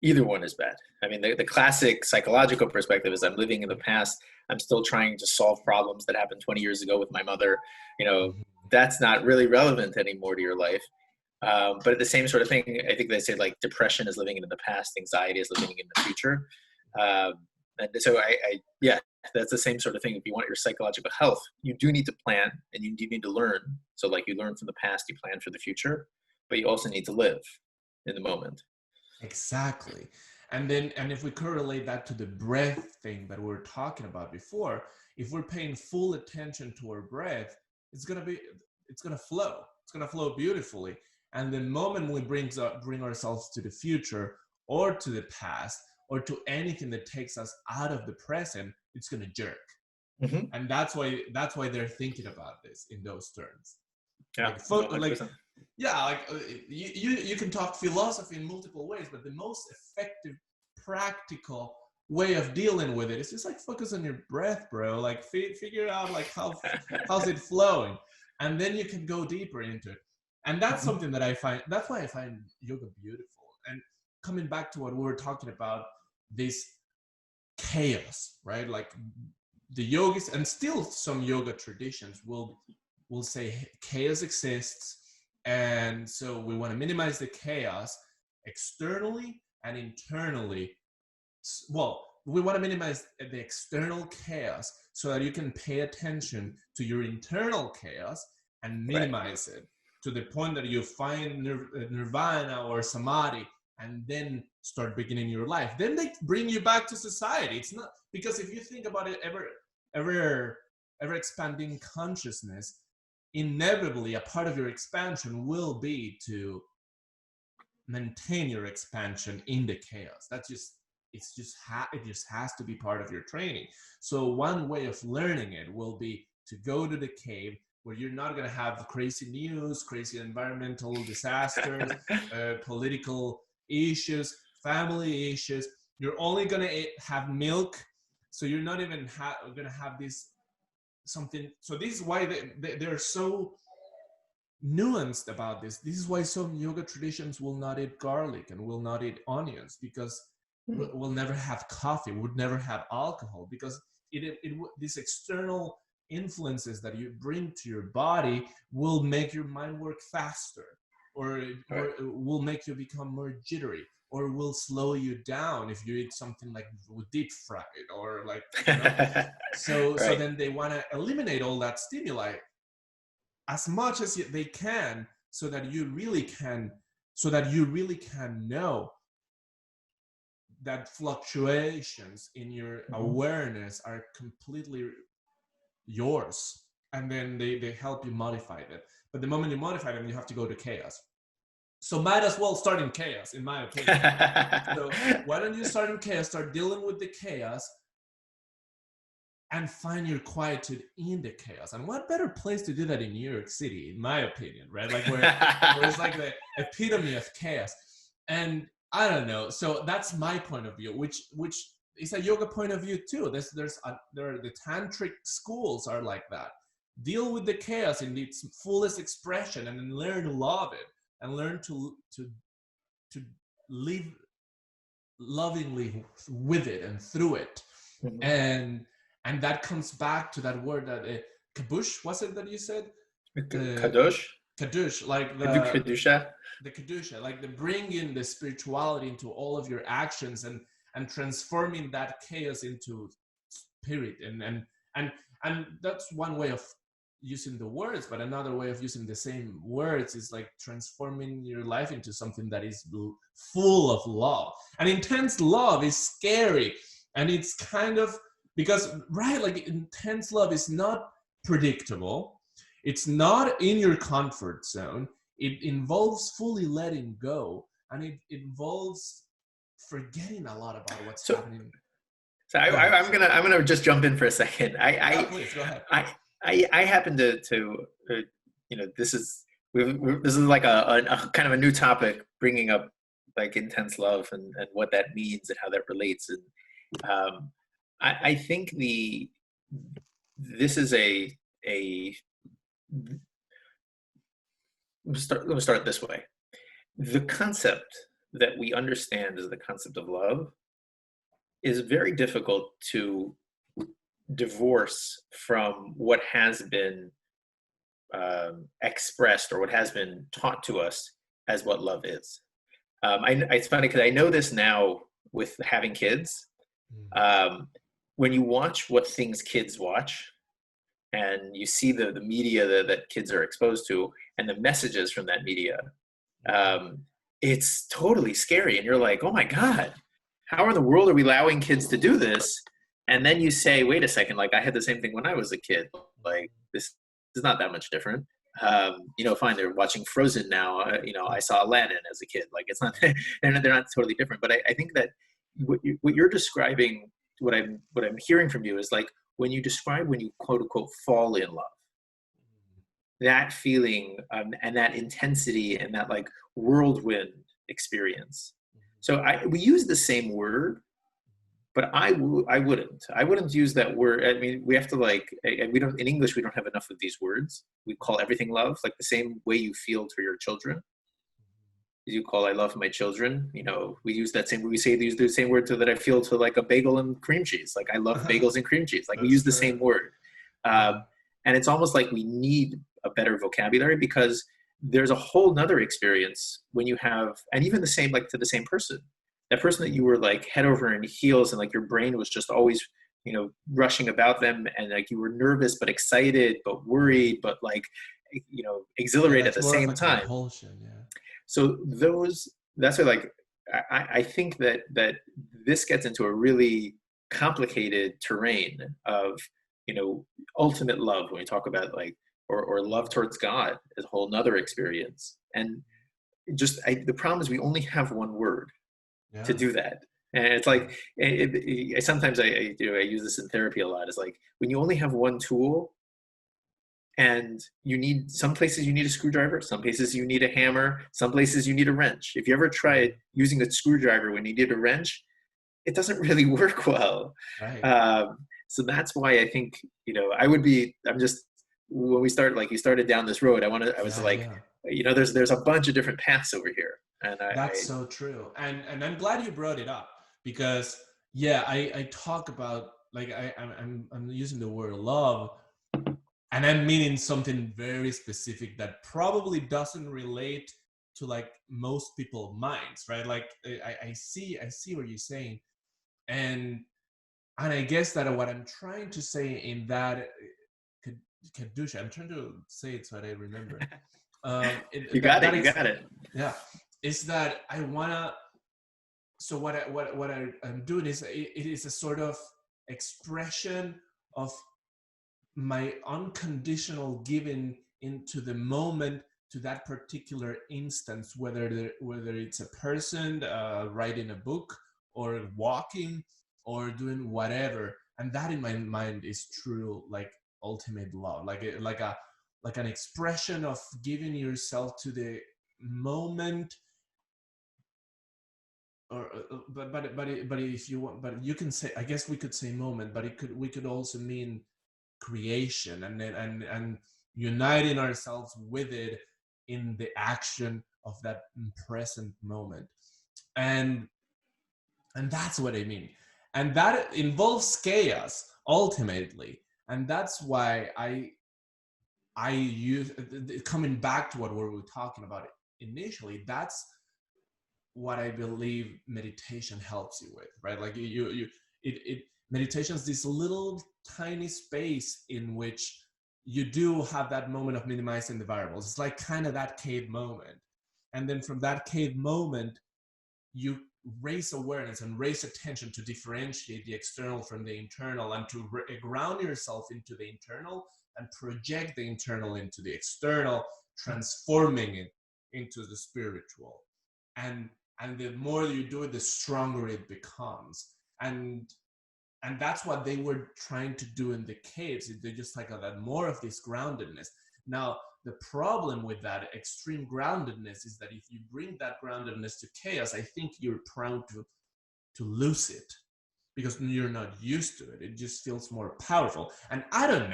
either one is bad. I mean, the classic psychological perspective is I'm living in the past. I'm still trying to solve problems that happened 20 years ago with my mother. You know, that's not really relevant anymore to your life. But the same sort of thing, I think they say, like, depression is living in the past, anxiety is living in the future. And so yeah, that's the same sort of thing. If you want your psychological health, you do need to plan and you do need to learn. So like you learn from the past, you plan for the future, but you also need to live in the moment. Exactly. And if we correlate that to the breath thing that we were talking about before, if we're paying full attention to our breath, it's going to flow. It's going to flow beautifully. And the moment we bring ourselves to the future or to the past or to anything that takes us out of the present, it's going to jerk. Mm-hmm. And that's why they're thinking about this in those terms. Yeah, you can talk philosophy in multiple ways, but the most effective, practical way of dealing with it is just like focus on your breath, bro. Like figure out like how's it flowing, and then you can go deeper into it. And that's something that I find. That's why I find yoga beautiful. And coming back to what we were talking about, this chaos, right? Like the yogis and still some yoga traditions will say chaos exists, and so we want to minimize the chaos externally and internally. Well, we want to minimize the external chaos so that you can pay attention to your internal chaos and minimize it to the point that you find nirvana or samadhi, and then start beginning your life. Then they bring you back to society. It's not, because if you think about it, ever expanding consciousness, inevitably a part of your expansion will be to maintain your expansion in the chaos. It just has to be part of your training. So one way of learning it will be to go to the cave where you're not going to have crazy news, crazy environmental disasters, political issues, family issues. You're only going to have milk, so you're not even going to have this something. So this is why they're so nuanced about this. This is why some yoga traditions will not eat garlic and will not eat onions, because we'll never have coffee, would never have alcohol, because these external influences that you bring to your body will make your mind work faster, or will make you become more jittery, or will slow you down if you eat something like deep fried or like, you know? So then they want to eliminate all that stimuli as much as they can, so that you really can know that fluctuations in your awareness are completely yours, and then they help you modify it. But the moment you modify them, you have to go to chaos. So might as well start in chaos, in my opinion. So why don't you start in chaos, start dealing with the chaos, and find your quietude in the chaos. And what better place to do that in New York City, in my opinion, right? Like where it's like the epitome of chaos. And I don't know. So that's my point of view, which is a yoga point of view too. The tantric schools are like that. Deal with the chaos in its fullest expression, and then learn to love it, and learn to live lovingly with it and through it. And that comes back to that word that kabush, was it that you said? Kadosh, like the kedusha, like the bring in the spirituality into all of your actions, and transforming that chaos into spirit, and that's one way of using the words. But another way of using the same words is like transforming your life into something that is full of love. And intense love is scary, and it's kind of, because like intense love is not predictable, it's not in your comfort zone, it involves fully letting go, and it involves forgetting a lot about what's happening. So Go ahead. I'm gonna just jump in for a second. Yeah, please go ahead. I happen to you know, this is like a kind of a new topic, bringing up like intense love and what that means and how that relates. And I think this is a let me start this way. The concept that we understand as the concept of love is very difficult to divorce from what has been expressed or what has been taught to us as what love is. It's funny because I know this now with having kids. When you watch what things kids watch and you see the media that kids are exposed to and the messages from that media, it's totally scary. And you're like, oh my God, how in the world are we allowing kids to do this? And then you say, wait a second, like I had the same thing when I was a kid. Like this is not that much different. You know, fine, they're watching Frozen now. You know, I saw Aladdin as a kid. Like it's not, they're not totally different. But I think that what you're describing, what I'm hearing from you is like when you describe when you quote unquote fall in love, that feeling and that intensity and that like whirlwind experience. So we use the same word, but I wouldn't use that word. I mean, we have to like, we don't, in English, we don't have enough of these words. We call everything love, like the same way you feel for your children. You call I love my children, you know, we use that same, we use the same word that I feel to like a bagel and cream cheese. Like I love bagels and cream cheese. Like we use the same word. And it's almost like we need a better vocabulary because there's a whole nother experience when you have, and even the same, like to the same person, that person that you were like head over in heels and like your brain was just always, you know, rushing about them. And like you were nervous, but excited, but worried, but like, you know, exhilarated at the same time. So that's why like, I think that this gets into a really complicated terrain of, you know, ultimate love when we talk about like, or love towards God is a whole nother experience. And just, the problem is we only have one word to do that. And it's like, sometimes I use this in therapy a lot. It's like when you only have one tool and you need, some places you need a screwdriver, some places you need a hammer, some places you need a wrench. If you ever tried using a screwdriver when you need a wrench, it doesn't really work well. Right. So that's why I think, you know, when we started, like you started down this road, you know, there's a bunch of different paths over here. And that's so true. And I'm glad you brought it up because I talk about, like, I'm using the word love and I'm meaning something very specific that probably doesn't relate to like most people's minds, right? Like I see what you're saying. And I guess that what I'm trying to say in that, Kedusha, I'm trying to say it so that I remember. You got it. Yeah, is that I wanna. So what I'm doing is it is a sort of expression of my unconditional giving into the moment, to that particular instance, whether it's a person writing a book or walking or doing whatever, and that in my mind is true, like ultimate love, like an expression of giving yourself to the moment. Or but if you want, but you can say, I guess we could say moment, but we could also mean creation and uniting ourselves with it in the action of that present moment. And that's what I mean. And that involves chaos ultimately. And that's why I use, coming back to what we were talking about initially, that's what I believe meditation helps you with, right? Like meditation is this little tiny space in which you do have that moment of minimizing the variables. It's like kind of that cave moment. And then from that cave moment, you raise awareness and raise attention to differentiate the external from the internal, and to ground yourself into the internal and project the internal into the external, transforming it into the spiritual. And the more you do it, the stronger it becomes. And and that's what they were trying to do in the caves. They just like that more of this groundedness. Now, the problem with that extreme groundedness is that if you bring that groundedness to chaos, I think you're prone to lose it because you're not used to it. It just feels more powerful. And I don't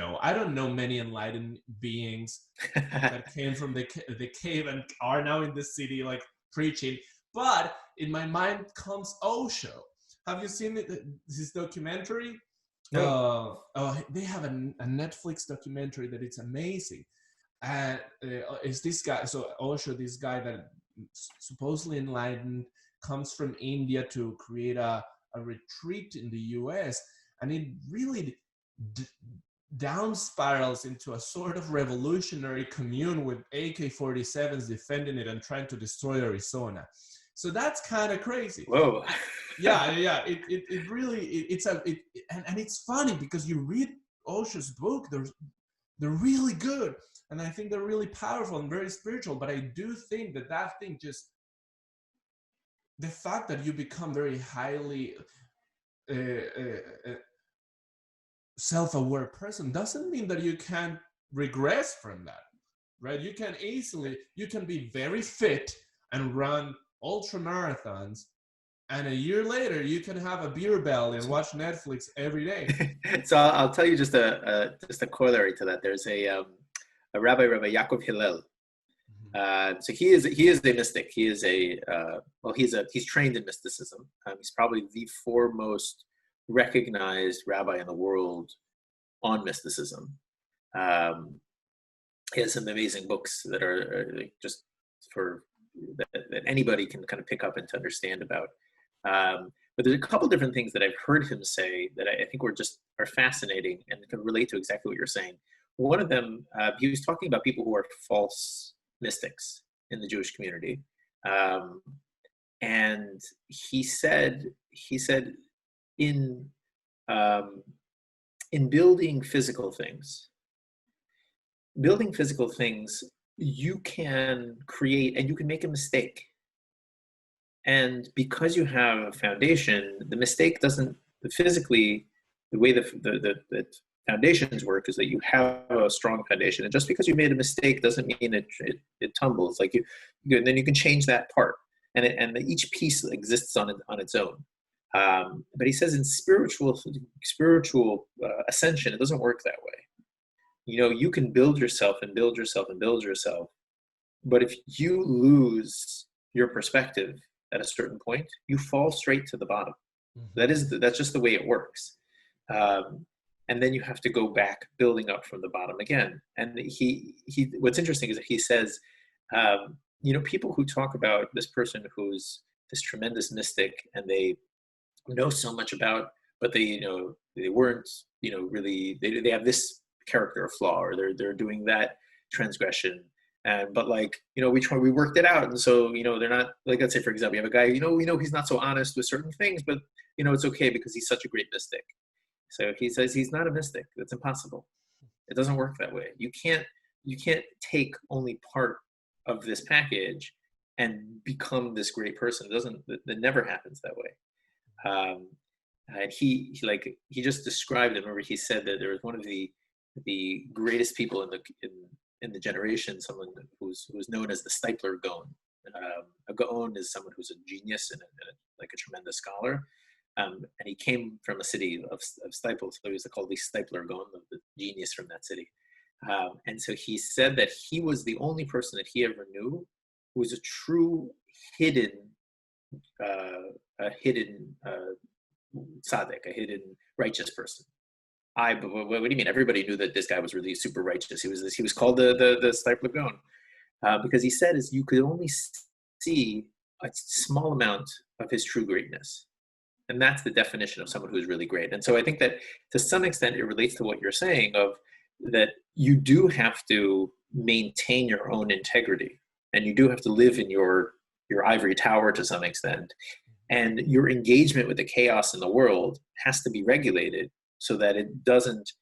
know many enlightened beings that came from the cave and are now in the city like preaching. But in my mind comes Osho. Have you seen this documentary? No. They have a Netflix documentary that it's amazing. And it's this guy, so Osho, this guy that supposedly enlightened, comes from India to create a retreat in the US, and it really down spirals into a sort of revolutionary commune with AK-47s defending it and trying to destroy Arizona. So that's kind of crazy. Whoa. Yeah. It really, and it's funny because you read Osho's book, they're really good. And I think they're really powerful and very spiritual, but I do think that thing just, the fact that you become very highly self-aware person doesn't mean that you can regress from that, right? You can be very fit and run ultra marathons, and a year later you can have a beer belly and watch Netflix every day. So I'll tell you just a corollary to that. There's a Rabbi Yaakov Hillel. So he is a mystic. He is he's trained in mysticism. He's probably the foremost recognized rabbi in the world on mysticism. He has some amazing books that are just for that anybody can kind of pick up and to understand about. But there's a couple different things that I've heard him say that I think are fascinating and can relate to exactly what you're saying. One of them, he was talking about people who are false mystics in the Jewish community, and he said in building physical things, you can create and you can make a mistake, and because you have a foundation, the mistake doesn't physically, the way the foundations work is that you have a strong foundation, and just because you made a mistake doesn't mean it tumbles. Like and then you can change that part, and each piece exists on its own. But he says in spiritual ascension, it doesn't work that way. You can build yourself and build yourself and build yourself, but if you lose your perspective at a certain point, you fall straight to the bottom. Mm-hmm. That's just the way it works. And then you have to go back building up from the bottom again. And he what's interesting is that he says, people who talk about this person who's this tremendous mystic and they know so much about, but they weren't, really, they have this character flaw, or they're doing that transgression. But we worked it out. And so, they're not, like, let's say, for example, you have a guy, he's not so honest with certain things, but, it's okay because he's such a great mystic. So he says he's not a mystic. That's impossible. It doesn't work that way. You can't take only part of this package and become this great person. That never happens that way. And he just described it. Remember, he said that there was one of the greatest people in the generation, someone who's known as the Stipler Gaon. A Gaon is someone who's a genius and a tremendous scholar. And he came from a city of Stiples, so he was called the Stipler Gaon, the genius from that city. And so he said that he was the only person that he ever knew who was a true hidden tzaddik, a hidden righteous person. What do you mean? Everybody knew that this guy was really super righteous. He was called the Stipler Gaon because he said is you could only see a small amount of his true greatness. And that's the definition of someone who's really great. And so I think that to some extent it relates to what you're saying of that you do have to maintain your own integrity, and you do have to live in your ivory tower to some extent. And your engagement with the chaos in the world has to be regulated so that it doesn't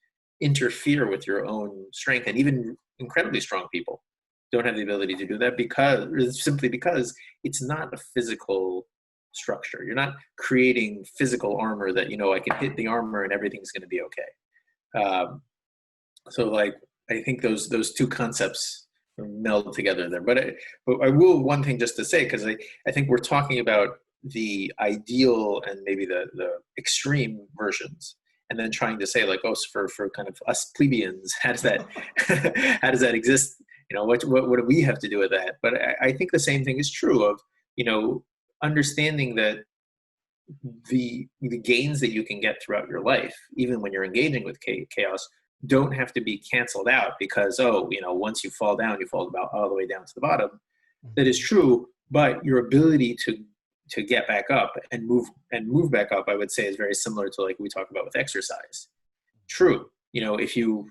interfere with your own strength. And even incredibly strong people don't have the ability to do that because it's not a physical structure. You're not creating physical armor that, I can hit the armor and everything's going to be okay. So like, I think those two concepts meld together there. But I will, one thing just to say, because I think we're talking about the ideal and maybe the extreme versions, and then trying to say like, oh, so for kind of us plebeians, how does that how does that exist? What do we have to do with that? But I think the same thing is true of, understanding that the gains that you can get throughout your life, even when you're engaging with chaos, don't have to be canceled out because, once you fall down, you fall about all the way down to the bottom. That is true, but your ability to get back up and move back up, I would say, is very similar to like we talk about with exercise. True, if you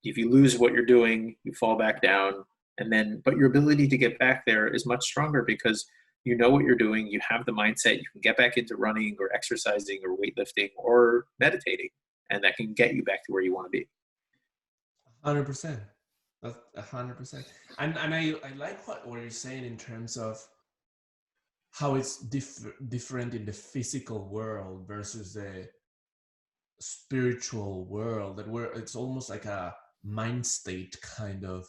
lose what you're doing, you fall back down, but your ability to get back there is much stronger because you know what you're doing, you have the mindset, you can get back into running or exercising or weightlifting or meditating, and that can get you back to where you want to be. 100%. That's 100%. And I like what you're saying in terms of how it's different in the physical world versus the spiritual world, that it's almost like a mind state kind of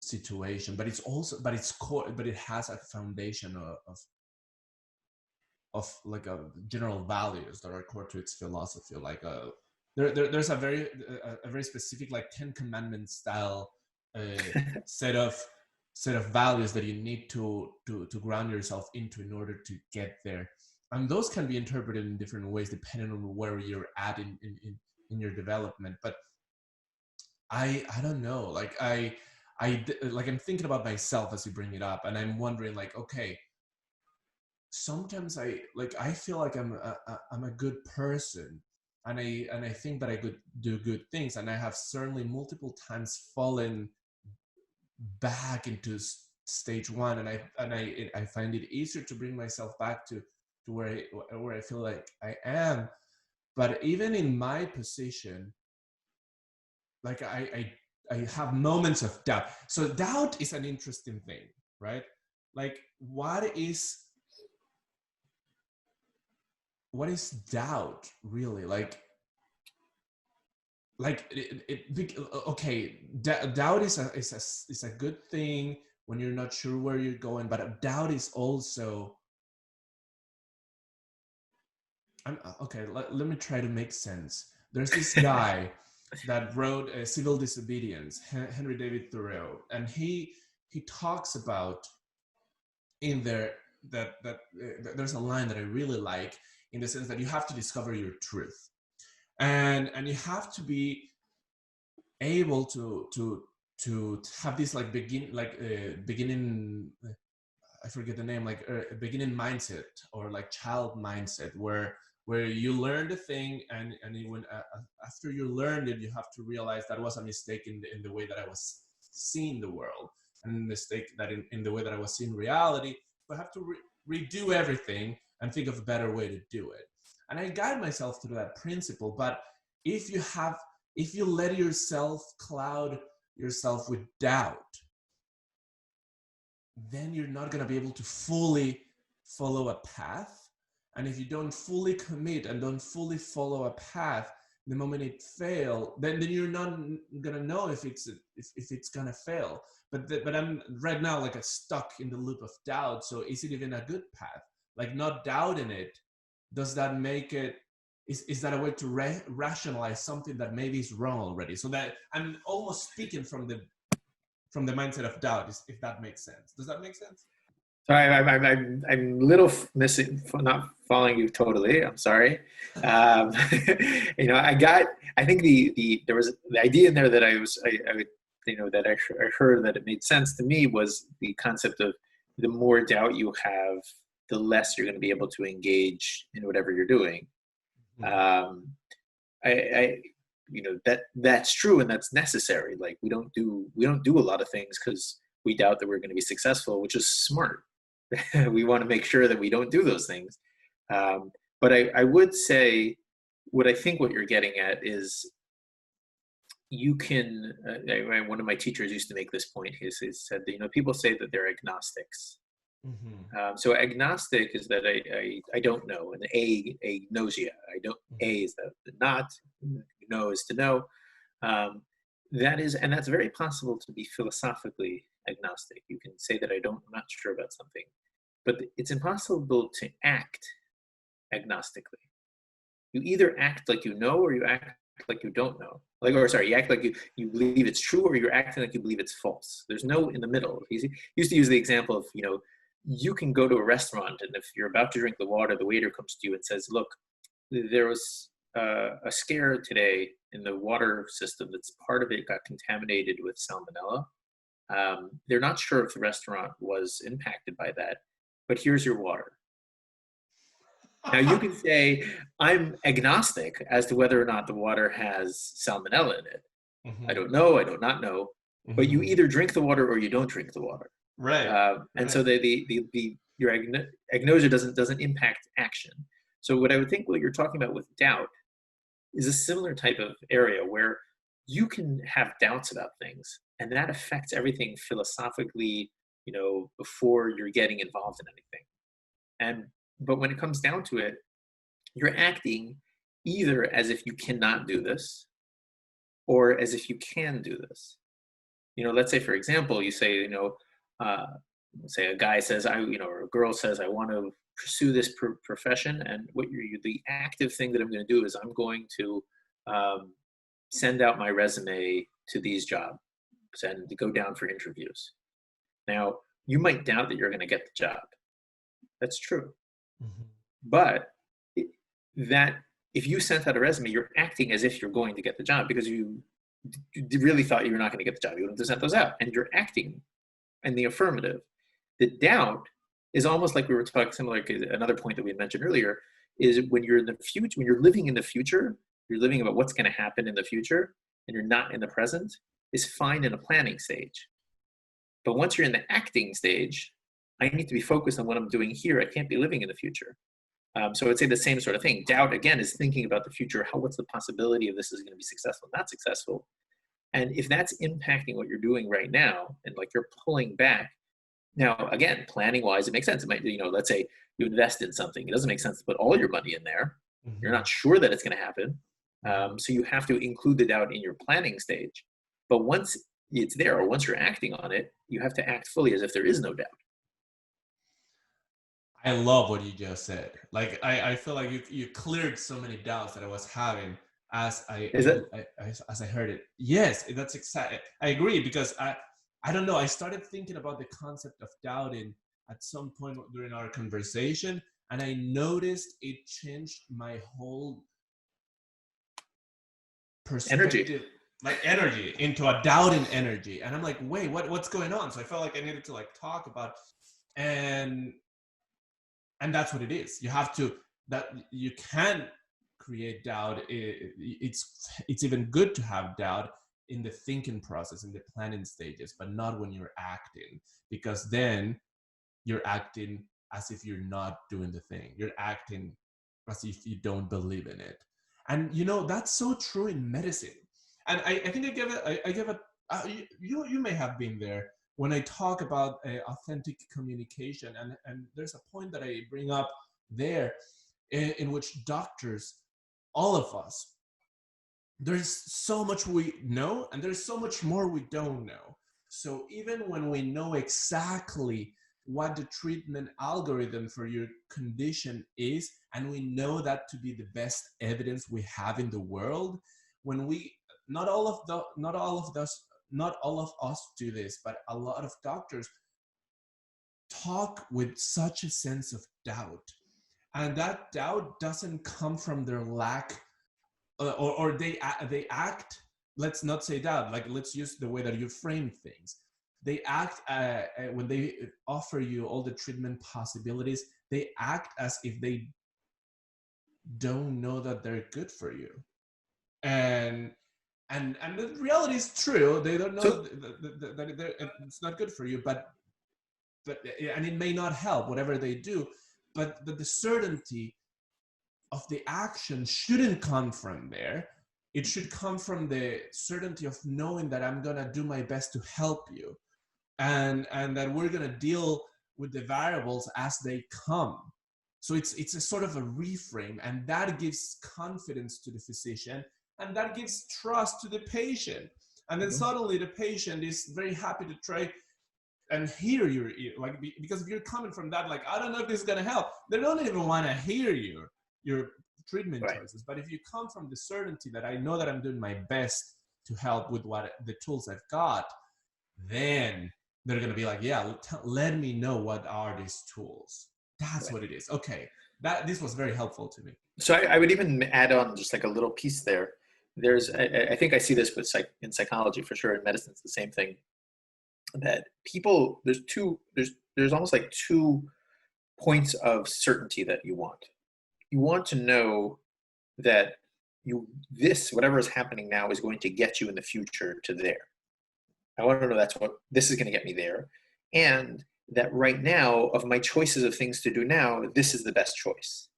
situation, but it's also, but it's core, but it has a foundation of like a general values that are core to its philosophy. Like there's a very specific like 10 Commandments style set of values that you need to ground yourself into in order to get there, and those can be interpreted in different ways depending on where you're at in your development. But I don't know, like I'm thinking about myself as you bring it up, and I'm wondering like, okay, sometimes I feel like I'm a good person, and I think that I could do good things, and I have certainly multiple times fallen back into stage one, and I find it easier to bring myself back to where I feel like I am. But even in my position, like I have moments of doubt. So doubt is an interesting thing, right? Like what is doubt really? Like okay, doubt is a good thing when you're not sure where you're going, but doubt is also let me try to make sense. There's this guy that wrote Civil Disobedience, Henry David Thoreau, and he talks about in there that there's a line that I really like, in the sense that you have to discover your truth, and you have to be able to have this like beginning, I forget the name, like beginning mindset, or like child mindset, where you learn the thing, and when after you learned it, you have to realize that was a mistake in the way that I was seeing the world, and a mistake that in the way that I was seeing reality. So I have to redo everything and think of a better way to do it. And I guide myself through that principle. But if you let yourself cloud yourself with doubt, then you're not going to be able to fully follow a path. And if you don't fully commit and don't fully follow a path, the moment it fails, then you're not going to know if it's going to fail. But I'm right now like stuck in the loop of doubt. So is it even a good path? Like not doubting it, does that make it, is that a way to rationalize something that maybe is wrong already? So that I'm almost speaking from the mindset of doubt, if that makes sense. Does that make sense? Sorry, I'm a little missing, not following you totally. I'm sorry. I think there was the idea in there that I heard that it made sense to me, was the concept of the more doubt you have, the less you're going to be able to engage in whatever you're doing. That's true, and that's necessary. Like we don't do a lot of things because we doubt that we're going to be successful, which is smart. We want to make sure that we don't do those things. But I would say what you're getting at is you can, one of my teachers used to make this point. He said that, people say that they're agnostics. So agnostic is that I don't know, and agnosia. I don't. A is the not. Know is to know. And that's very possible to be philosophically agnostic. You can say that I'm not sure about something, but it's impossible to act agnostically. You either act like you know, or you act like you don't know. You act like you believe it's true, or you're acting like you believe it's false. There's no in the middle. He used to use the example of, you can go to a restaurant, and if you're about to drink the water, the waiter comes to you and says, look, there was a scare today in the water system that's part of it got contaminated with salmonella. They're not sure if the restaurant was impacted by that, but here's your water. Now you can say, I'm agnostic as to whether or not the water has salmonella in it. I don't know, I do not know, but you either drink the water or you don't drink the water. Right. And so your agnosia doesn't impact action. So what I would think what you're talking about with doubt is a similar type of area where you can have doubts about things, and that affects everything philosophically, before you're getting involved in anything. But when it comes down to it, you're acting either as if you cannot do this, or as if you can do this. Let's say, for example, you say, say a guy says, or a girl says, I want to pursue this profession, and the active thing that I'm going to do is I'm going to send out my resume to these jobs and go down for interviews. Now, you might doubt that you're going to get the job. That's true. But that if you sent out a resume, you're acting as if you're going to get the job, because you really thought you were not going to get the job. You wouldn't have sent those out, and you're acting in the affirmative. The doubt is almost like we were talking, similar to another point that we had mentioned earlier, is when you're in the future, when you're living in the future, you're living about what's going to happen in the future, and you're not in the present, is fine in a planning stage. But once you're in the acting stage, I need to be focused on what I'm doing here. I can't be living in the future. So I would say the same sort of thing. Doubt, again, is thinking about the future. What's the possibility of this is going to be successful, not successful? And if that's impacting what you're doing right now, and like you're pulling back, now, again, planning-wise, it makes sense. It might, let's say you invest in something. It doesn't make sense to put all your money in there. You're not sure that it's going to happen. So you have to include the doubt in your planning stage. But once it's there, or once you're acting on it, you have to act fully as if there is no doubt. I love what you just said. Like, I feel like you cleared so many doubts that I was having as I heard it. Yes, that's exciting. I agree, because I don't know. I started thinking about the concept of doubting at some point during our conversation, and I noticed it changed my whole perspective, energy into a doubting energy. And I'm like, wait, what's going on? So I felt like I needed to talk about, and that's what it is. You have to, that you can create doubt. It's even good to have doubt in the thinking process, in the planning stages, but not when you're acting, because then you're acting as if you're not doing the thing. You're acting as if you don't believe in it. And that's so true in medicine. And I think I give it, you may have been there when I talk about authentic communication. And there's a point that I bring up there in which doctors, all of us, there's so much we know, and there's so much more we don't know. So even when we know exactly what the treatment algorithm for your condition is, and we know that to be the best evidence we have in the world, when we, not all of us do this, but a lot of doctors talk with such a sense of doubt. And that doubt doesn't come from their lack, or they act, let's not say doubt, let's use the way that you frame things. They act, when they offer you all the treatment possibilities, they act as if they don't know that they're good for you. And the reality is true. They don't know that it's not good for you, but and it may not help, whatever they do, but the certainty of the action shouldn't come from there. It should come from the certainty of knowing that I'm going to do my best to help you, and that we're going to deal with the variables as they come. So it's a sort of a reframe, and that gives confidence to the physician, and that gives trust to the patient. And then suddenly the patient is very happy to try and hear your, like, because if you're coming from that, like, I don't know if this is going to help, they don't even want to hear your treatment choices. But if you come from the certainty that I know that I'm doing my best to help with what the tools I've got, then they're going to be like, yeah, let me know what are these tools. That's what it is. Okay. This was very helpful to me. So I would even add on just like a little piece there. I think I see this with in psychology for sure. In medicine, it's the same thing. That people, there's almost like two points of certainty that you want. You want to know that whatever is happening now is going to get you in the future to there. I want to know this is going to get me there. And that right now, of my choices of things to do now, this is the best choice.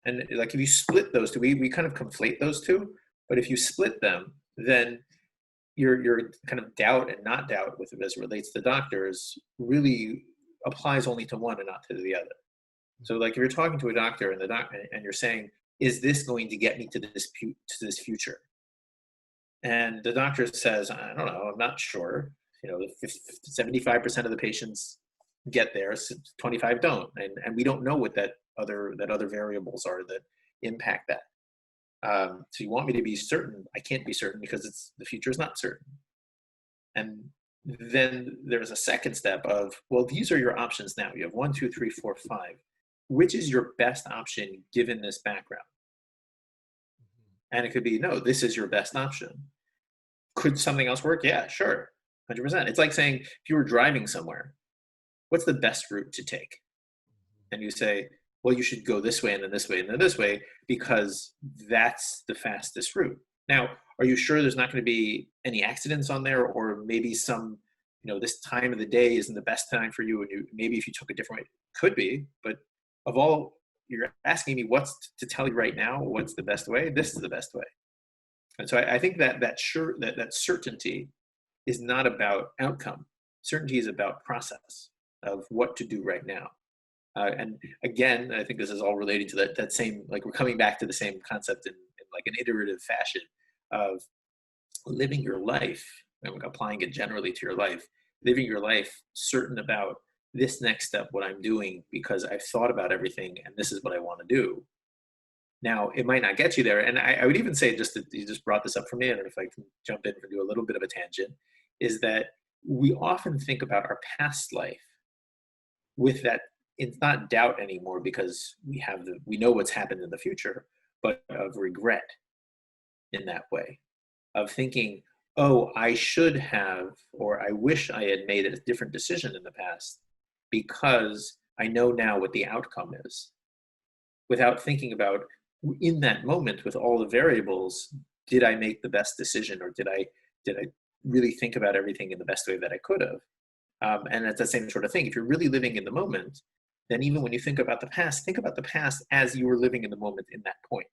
And like if you split those two, we kind of conflate those two, but if you split them, then your kind of doubt and not doubt with it as it relates to doctors really applies only to one and not to the other. So like if you're talking to a doctor and you're saying, is this going to get me to this future? And the doctor says, I don't know, I'm not sure. 75% of the patients get there, 25 don't, and we don't know what that other variables are that impact that. So you want me to be certain? I can't be certain because the future is not certain. And then there's a second step of, well, these are your options now. You have 1, 2, 3, 4, 5. Which is your best option given this background? And it could be, no, this is your best option. Could something else work? Yeah, sure, 100%. It's like saying, if you were driving somewhere, what's the best route to take? And you say, well, you should go this way and then this way and then this way because that's the fastest route. Now, are you sure there's not going to be any accidents on there, or maybe some, this time of the day isn't the best time for you, and maybe if you took a different way, could be. But of all, you're asking me what's to tell you right now, what's the best way? This is the best way. And so I think that certainty is not about outcome. Certainty is about process of what to do right now. And again, I think this is all relating to that same, like we're coming back to the same concept in like an iterative fashion of living your life, and applying it generally to your life, living your life certain about this next step, what I'm doing, because I've thought about everything and this is what I want to do. Now, it might not get you there. And I would even say, just that you just brought this up for me, I don't know if I can jump in and do a little bit of a tangent, is that we often think about our past life with that, it's not doubt anymore because we know what's happened in the future, but of regret in that way, of thinking, oh, I should have, or I wish I had made a different decision in the past because I know now what the outcome is, without thinking about, in that moment with all the variables, did I make the best decision, or did I really think about everything in the best way that I could have? And it's the same sort of thing. If you're really living in the moment, then even when you think about the past as you were living in the moment in that point.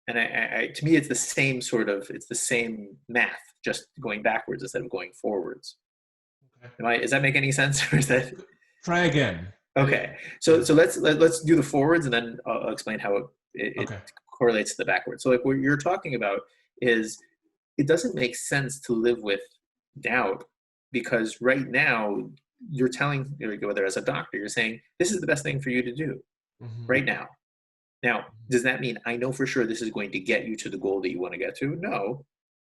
And to me, it's the same math, just going backwards instead of going forwards. Okay. Does that make any sense? Or is that... Try again. Okay. So let's do the forwards, and then I'll explain how it correlates to the backwards. So like what you're talking about is, it doesn't make sense to live with doubt, because right now you're telling, whether as a doctor, you're saying, this is the best thing for you to do right now. Now, does that mean I know for sure this is going to get you to the goal that you want to get to? No,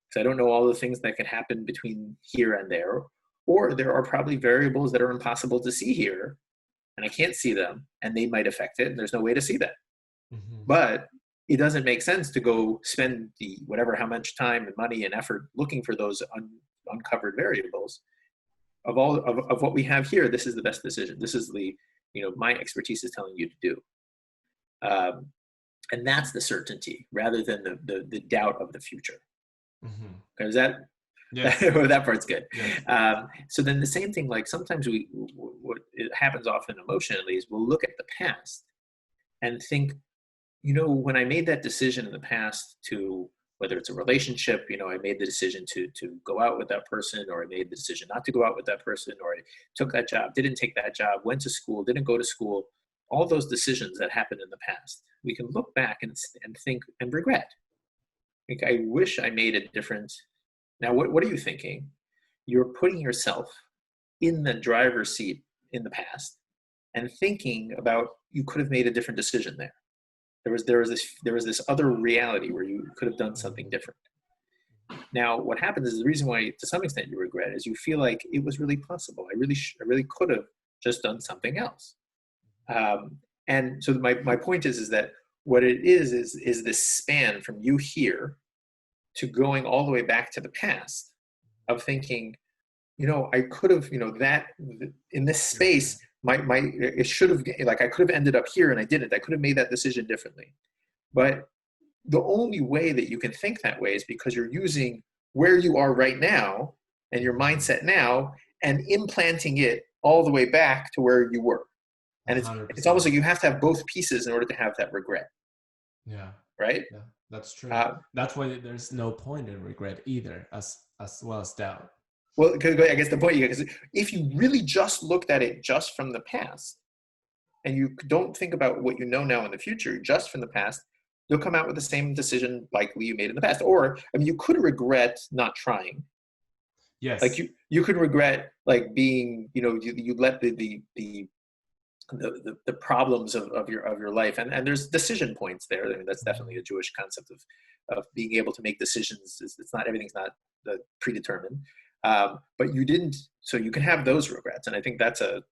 because I don't know all the things that can happen between here and there, or there are probably variables that are impossible to see here, and I can't see them, and they might affect it, and there's no way to see that. But it doesn't make sense to go spend how much time and money and effort looking for those uncovered variables. Of what we have here, this is the best decision. This is my expertise is telling you to do. And that's the certainty rather than the doubt of the future. Is that, that part's good. Yes. So then the same thing, like sometimes what it happens often emotionally is we'll look at the past and think, when I made that decision in the past to whether it's a relationship, I made the decision to go out with that person, or I made the decision not to go out with that person, or I took that job, didn't take that job, went to school, didn't go to school. All those decisions that happened in the past, we can look back and think and regret. Like, I wish I made a different. Now, what are you thinking? You're putting yourself in the driver's seat in the past and thinking about you could have made a different decision there. There was this other reality where you could have done something different. Now, what happens is the reason why, to some extent, you regret is you feel like it was really possible. I really could have just done something else. And so my point is that what it is this span from you here to going all the way back to the past of thinking, I could have, that in this space, it should have, like, I could have ended up here and I didn't. I could have made that decision differently. But the only way that you can think that way is because you're using where you are right now and your mindset now and implanting it all the way back to where you were. And it's almost like you have to have both pieces in order to have that regret. Yeah. Right? Yeah, that's true. That's why there's no point in regret either, as well as doubt. Well, I guess the point is, if you really just looked at it just from the past, and you don't think about what you know now in the future, just from the past, you'll come out with the same decision likely you made in the past. Or, you could regret not trying. Yes. Like you could regret, like, being, you let the problems of your life, and there's decision points there. I mean, that's definitely a Jewish concept of being able to make decisions. It's not, everything's not predetermined. But you didn't, so you can have those regrets. And I think that's a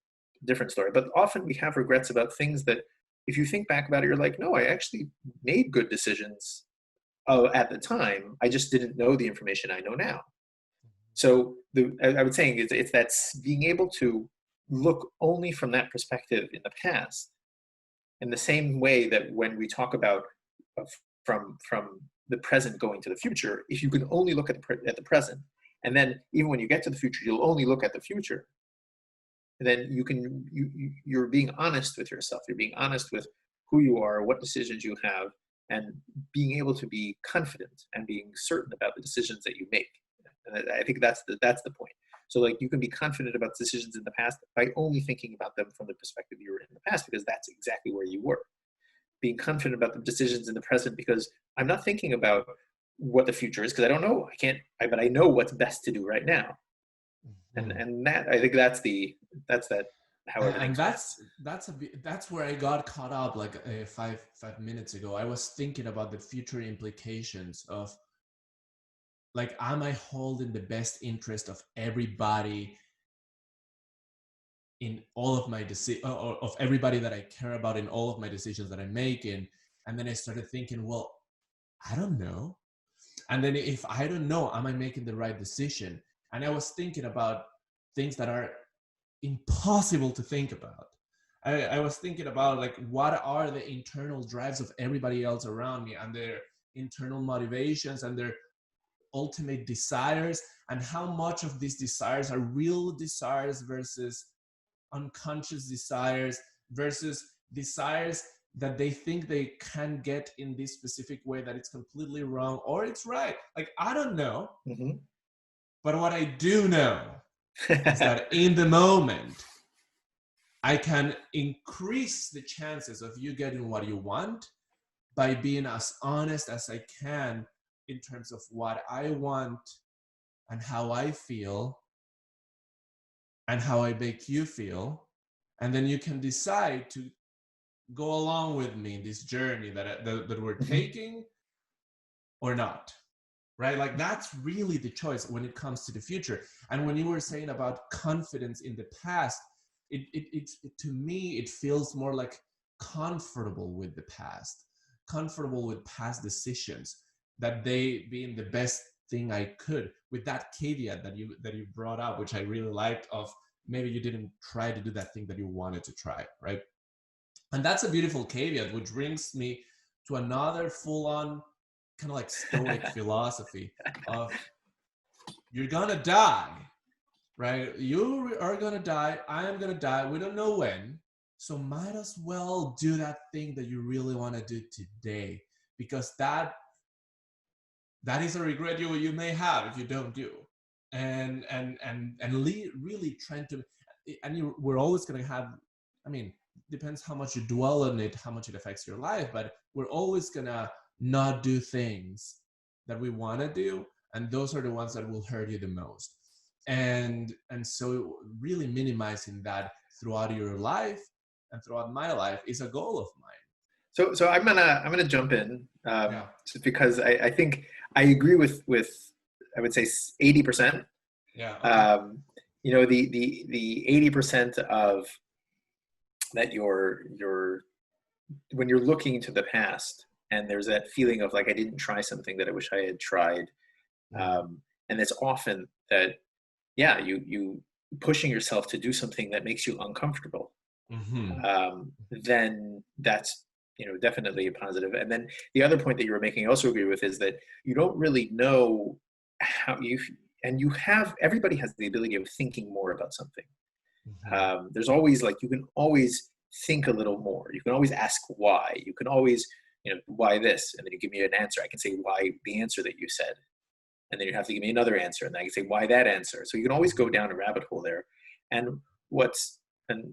different story. But often we have regrets about things that, if you think back about it, you're like, no, I actually made good decisions at the time. I just didn't know the information I know now. So I would say it's that being able to look only from that perspective in the past, in the same way that when we talk about from the present going to the future, if you can only look at the present, and then even when you get to the future, you'll only look at the future. And then you're being honest with yourself. You're being honest with who you are, what decisions you have, and being able to be confident and being certain about the decisions that you make. And I think that's the point. So, like, you can be confident about decisions in the past by only thinking about them from the perspective you were in the past, because that's exactly where you were. Being confident about the decisions in the present because I'm not thinking about what the future is, because I don't know. But I know what's best to do right now. And that, I think that's how everything. And that's where I got caught up. Like 5 minutes ago, I was thinking about the future implications of, like, am I holding the best interest of everybody in all of my of everybody that I care about in all of my decisions that I'm making? And then I started thinking, well, I don't know. And then if I don't know, am I making the right decision? And I was thinking about things that are impossible to think about. I was thinking about, like, what are the internal drives of everybody else around me, and their internal motivations and their ultimate desires, and how much of these desires are real desires versus unconscious desires versus desires that they think they can get in this specific way, that it's completely wrong or it's right. Like, I don't know. Mm-hmm. But what I do know is that in the moment, I can increase the chances of you getting what you want by being as honest as I can in terms of what I want and how I feel and how I make you feel. And then you can decide to go along with me in this journey that we're taking or not. Right? Like, that's really the choice when it comes to the future. And when you were saying about confidence in the past, it to me, it feels more like comfortable with the past, comfortable with past decisions, that they being the best thing I could, with that caveat that you brought up, which I really liked, of maybe you didn't try to do that thing that you wanted to try, right? And that's a beautiful caveat, which brings me to another full-on kind of like Stoic philosophy of, you're gonna die, right? You are gonna die, I am gonna die, we don't know when, so might as well do that thing that you really want to do today, because that that is a regret you may have if you don't do. And really trying to, and we're always going to have, I mean, depends how much you dwell on it, how much it affects your life, but we're always going to not do things that we want to do, and those are the ones that will hurt you the most. And so really minimizing that throughout your life and throughout my life is a goal of mine. So I'm gonna jump in, Yeah. just because I think I agree with I would say 80%. Yeah. Okay. You know, the 80% of that you're when you're looking to the past and there's that feeling of like I didn't try something that I wish I had tried, and it's often that you pushing yourself to do something that makes you uncomfortable. Then that's, you know, definitely a positive. And then the other point that you were making, I also agree with, is that you don't really know how you have, everybody has the ability of thinking more about something. There's always, like, you can always think a little more. You can always ask why. You can always, you know, why this? And then you give me an answer. I can say why the answer that you said. And then you have to give me another answer. And then I can say why that answer. So you can always go down a rabbit hole there. And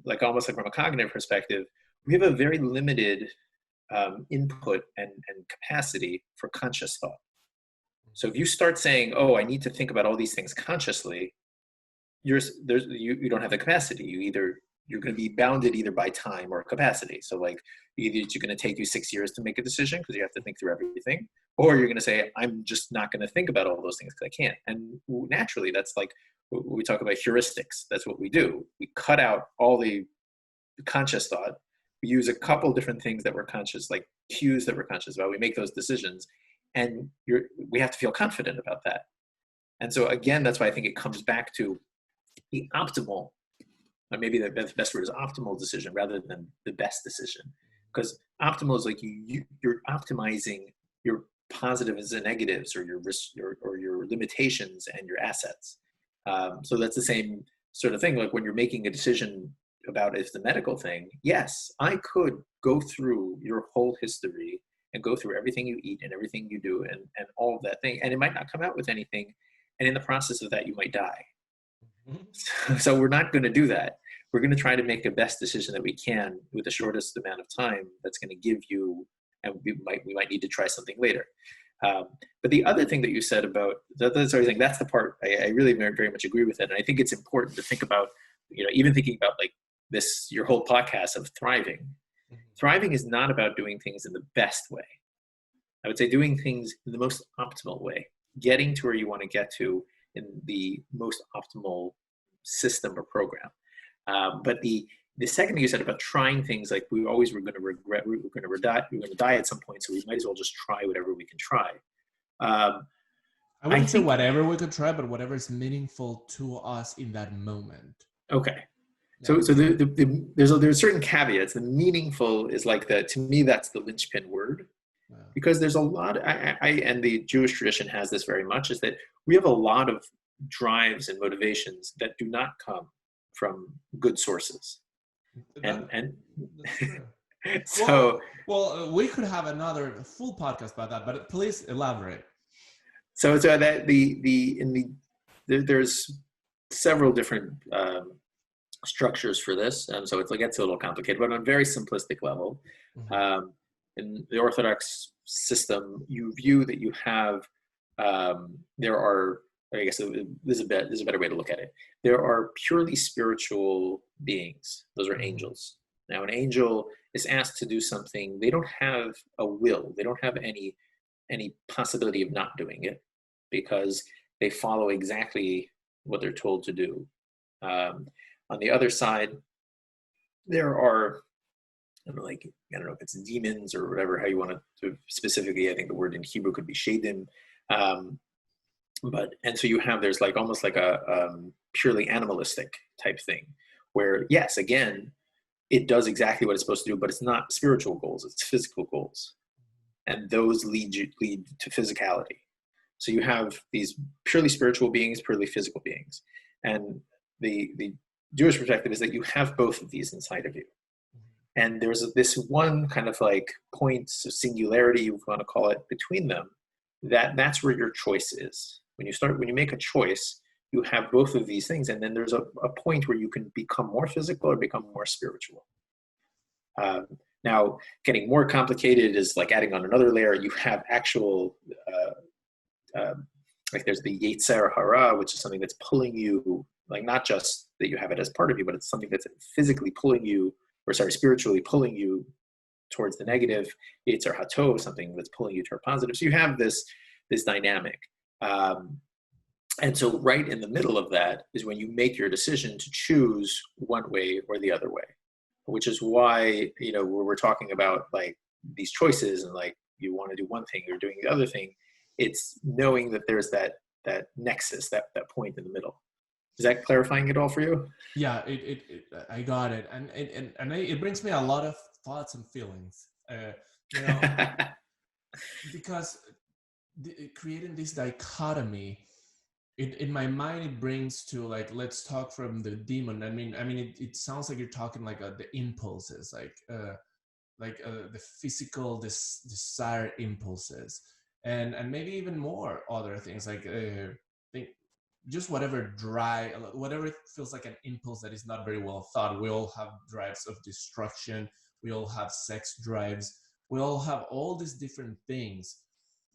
like almost like from a cognitive perspective, we have a very limited input and capacity for conscious thought. So if you start saying, oh, I need to think about all these things consciously, you don't have the capacity. You're going to be bounded either by time or capacity. So like either it's going to take you 6 years to make a decision because you have to think through everything, or you're going to say, I'm just not going to think about all those things because I can't. And naturally, that's like, we talk about heuristics. That's what we do. We cut out all the conscious thought. We use a couple different things that we're conscious, like cues that we're conscious about. We make those decisions, and we have to feel confident about that. And so again, that's why I think it comes back to the optimal, or maybe the best word is optimal decision rather than the best decision. Because optimal is like you're optimizing your positives and negatives, or your risks, or your limitations and your assets. So that's the same sort of thing. Like when you're making a decision about if the medical thing, yes, I could go through your whole history and go through everything you eat and everything you do and all of that thing. And it might not come out with anything. And in the process of that, you might die. So we're not going to do that. We're going to try to make the best decision that we can with the shortest amount of time that's going to give you, and we might need to try something later. But the other thing that you said about that's the part I really very, very much agree with it. And I think it's important to think about, you know, even thinking about like this, your whole podcast of thriving. Thriving is not about doing things in the best way. I would say doing things in the most optimal way, getting to where you want to get to in the most optimal system or program. But the second thing you said about trying things, like we always were going to regret, we're going to die at some point, so we might as well just try whatever we can try. I wouldn't say whatever we could try, but whatever is meaningful to us in that moment. Okay. Yeah. So there's certain caveats. The meaningful is like to me, that's the linchpin word. Wow. Because there's a lot, and the Jewish tradition has this very much, is that we have a lot of drives and motivations that do not come from good sources. And so well, we could have another full podcast about that, but please elaborate. So that there's several different structures for this, and so it gets a little complicated. But on a very simplistic level, in the Orthodox system, you view that you have there are. I guess there's a better way to look at it. There are purely spiritual beings. Those are angels. Now, an angel is asked to do something. They don't have a will. They don't have any possibility of not doing it because they follow exactly what they're told to do. On the other side, there are, I don't know if it's demons or whatever, how you want to specifically, I think the word in Hebrew could be shadim. And so you have, there's like almost like a purely animalistic type thing where, yes, again, it does exactly what it's supposed to do, but it's not spiritual goals, it's physical goals. And those lead to physicality. So you have these purely spiritual beings, purely physical beings. And the Jewish perspective is that you have both of these inside of you. And there's this one kind of like point of singularity, you want to call it, between them, that's where your choice is. When you make a choice, you have both of these things, and then there's a point where you can become more physical or become more spiritual. Now, getting more complicated is like adding on another layer. You have actual, like there's the Yetzer Hara, which is something that's pulling you, like not just that you have it as part of you, but it's something that's physically pulling you, spiritually pulling you towards the negative. Yetzer Hatov, something that's pulling you toward positive. So you have this dynamic. And so right in the middle of that is when you make your decision to choose one way or the other way, which is why, we're talking about like these choices and like you want to do one thing, you're doing the other thing. It's knowing that there's that nexus, that point in the middle. Is that clarifying it all for you? Yeah, I got it. And it brings me a lot of thoughts and feelings, because creating this dichotomy, in my mind, it brings to like, let's talk from the demon. I mean, it sounds like you're talking like the impulses, the physical desire impulses, and maybe even more other things like just whatever feels like an impulse that is not very well thought. We all have drives of destruction. We all have sex drives. We all have all these different things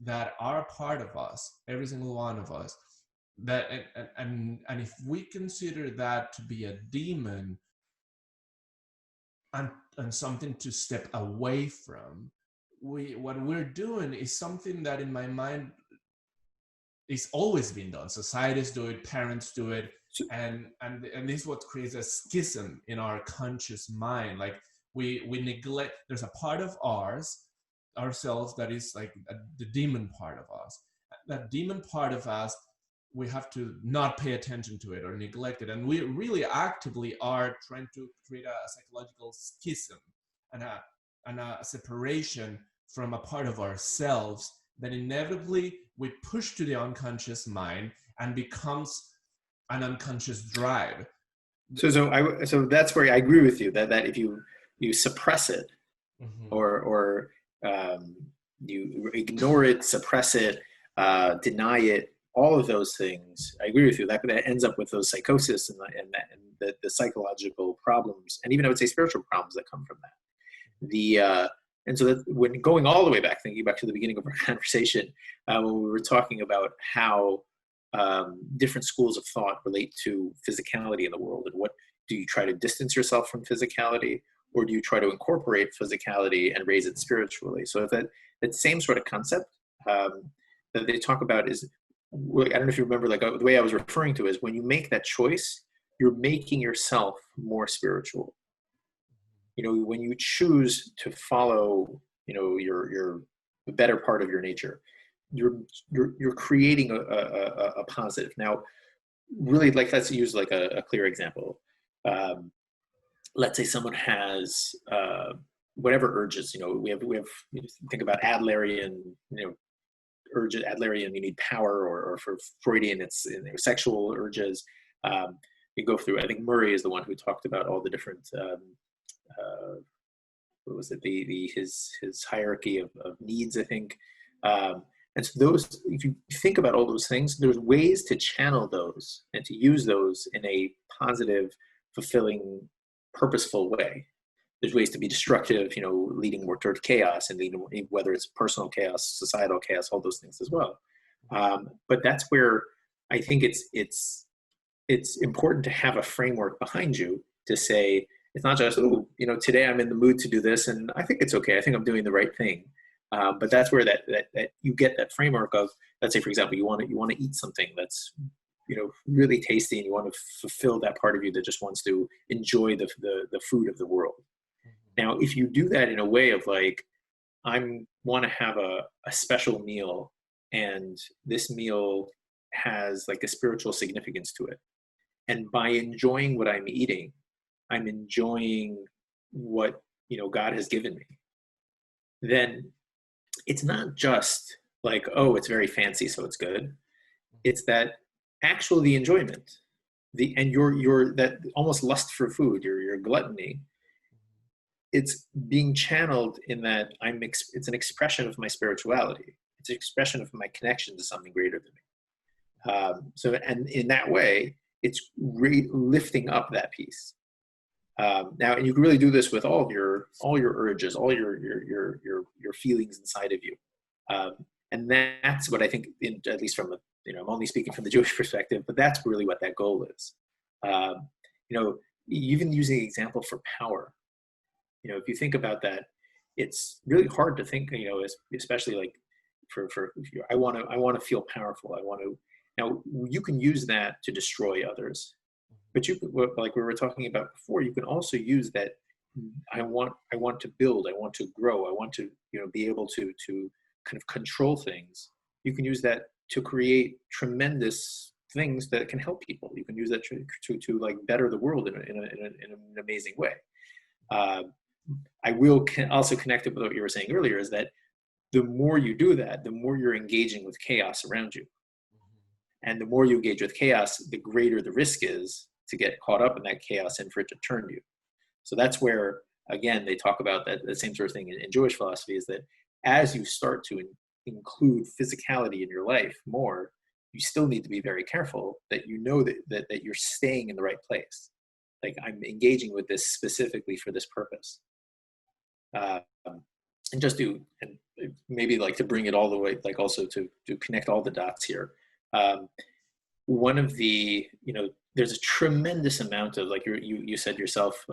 that are part of us, every single one of us. That and if we consider that to be a demon and something to step away from, what we're doing is something that in my mind it's always been done. Societies do it, parents do it, and this is what creates a schism in our conscious mind. Like we neglect. There's a part of ourselves that is like the demon part of us. That demon part of us, we have to not pay attention to it or neglect it, and we really actively are trying to create a psychological schism and a separation from a part of ourselves that inevitably we push to the unconscious mind and becomes an unconscious drive. So that's where I agree with you that if you suppress it, mm-hmm. or you ignore it, suppress it, deny it, all of those things, I agree with you. That ends up with those psychosis and the psychological problems, and even I would say spiritual problems that come from that. And so that when going all the way back, thinking back to the beginning of our conversation, when we were talking about how different schools of thought relate to physicality in the world, and what do you try to distance yourself from physicality, or do you try to incorporate physicality and raise it spiritually? So that same sort of concept that they talk about is, I don't know if you remember, like the way I was referring to is when you make that choice, you're making yourself more spiritual. When you choose to follow, your the better part of your nature, you're creating a positive. Now, really, like let's use like a clear example. Let's say someone has whatever urges. We have think about Adlerian, urges. Adlerian, you need power, or for Freudian, it's sexual urges. You go through. I think Murray is the one who talked about all the different. What was it? His hierarchy of needs, I think. And so those, if you think about all those things, there's ways to channel those and to use those in a positive, fulfilling, purposeful way. There's ways to be destructive, leading more toward chaos, and whether it's personal chaos, societal chaos, all those things as well. But that's where I think it's important to have a framework behind you to say, it's not just, today I'm in the mood to do this, and I think it's okay. I think I'm doing the right thing. But that's where that you get that framework of, let's say, for example, you want to eat something that's, really tasty, and you want to fulfill that part of you that just wants to enjoy the food of the world. Now, if you do that in a way of like, I want to have a special meal, and this meal has like a spiritual significance to it, and by enjoying what I'm eating, I'm enjoying what, God has given me, then it's not just like, oh, it's very fancy, so it's good. It's that actual the enjoyment, and your that almost lust for food, your gluttony. It's being channeled in that it's an expression of my spirituality. It's an expression of my connection to something greater than me. So, and in that way, it's lifting up that piece. Now, and you can really do this with all your urges, all your feelings inside of you. And that's what I think, at least from I'm only speaking from the Jewish perspective, but that's really what that goal is. Even using the example for power, if you think about that, it's really hard to think, especially like I want to feel powerful. Now you can use that to destroy others, but like we were talking about before, you can also use that. I want to build, I want to grow, I want to, be able to kind of control things. You can use that to create tremendous things that can help people. You can use that to like better the world in an amazing way. I will also connect it with what you were saying earlier, is that the more you do that, the more you're engaging with chaos around you. And the more you engage with chaos, the greater the risk is to get caught up in that chaos and for it to turn you. So that's where, again, they talk about that the same sort of thing in Jewish philosophy, is that as you start to include physicality in your life more, you still need to be very careful that that you're staying in the right place. Like, I'm engaging with this specifically for this purpose. And just and maybe like to bring it all the way, like also to connect all the dots here. One of the, there's a tremendous amount of, like you said yourself,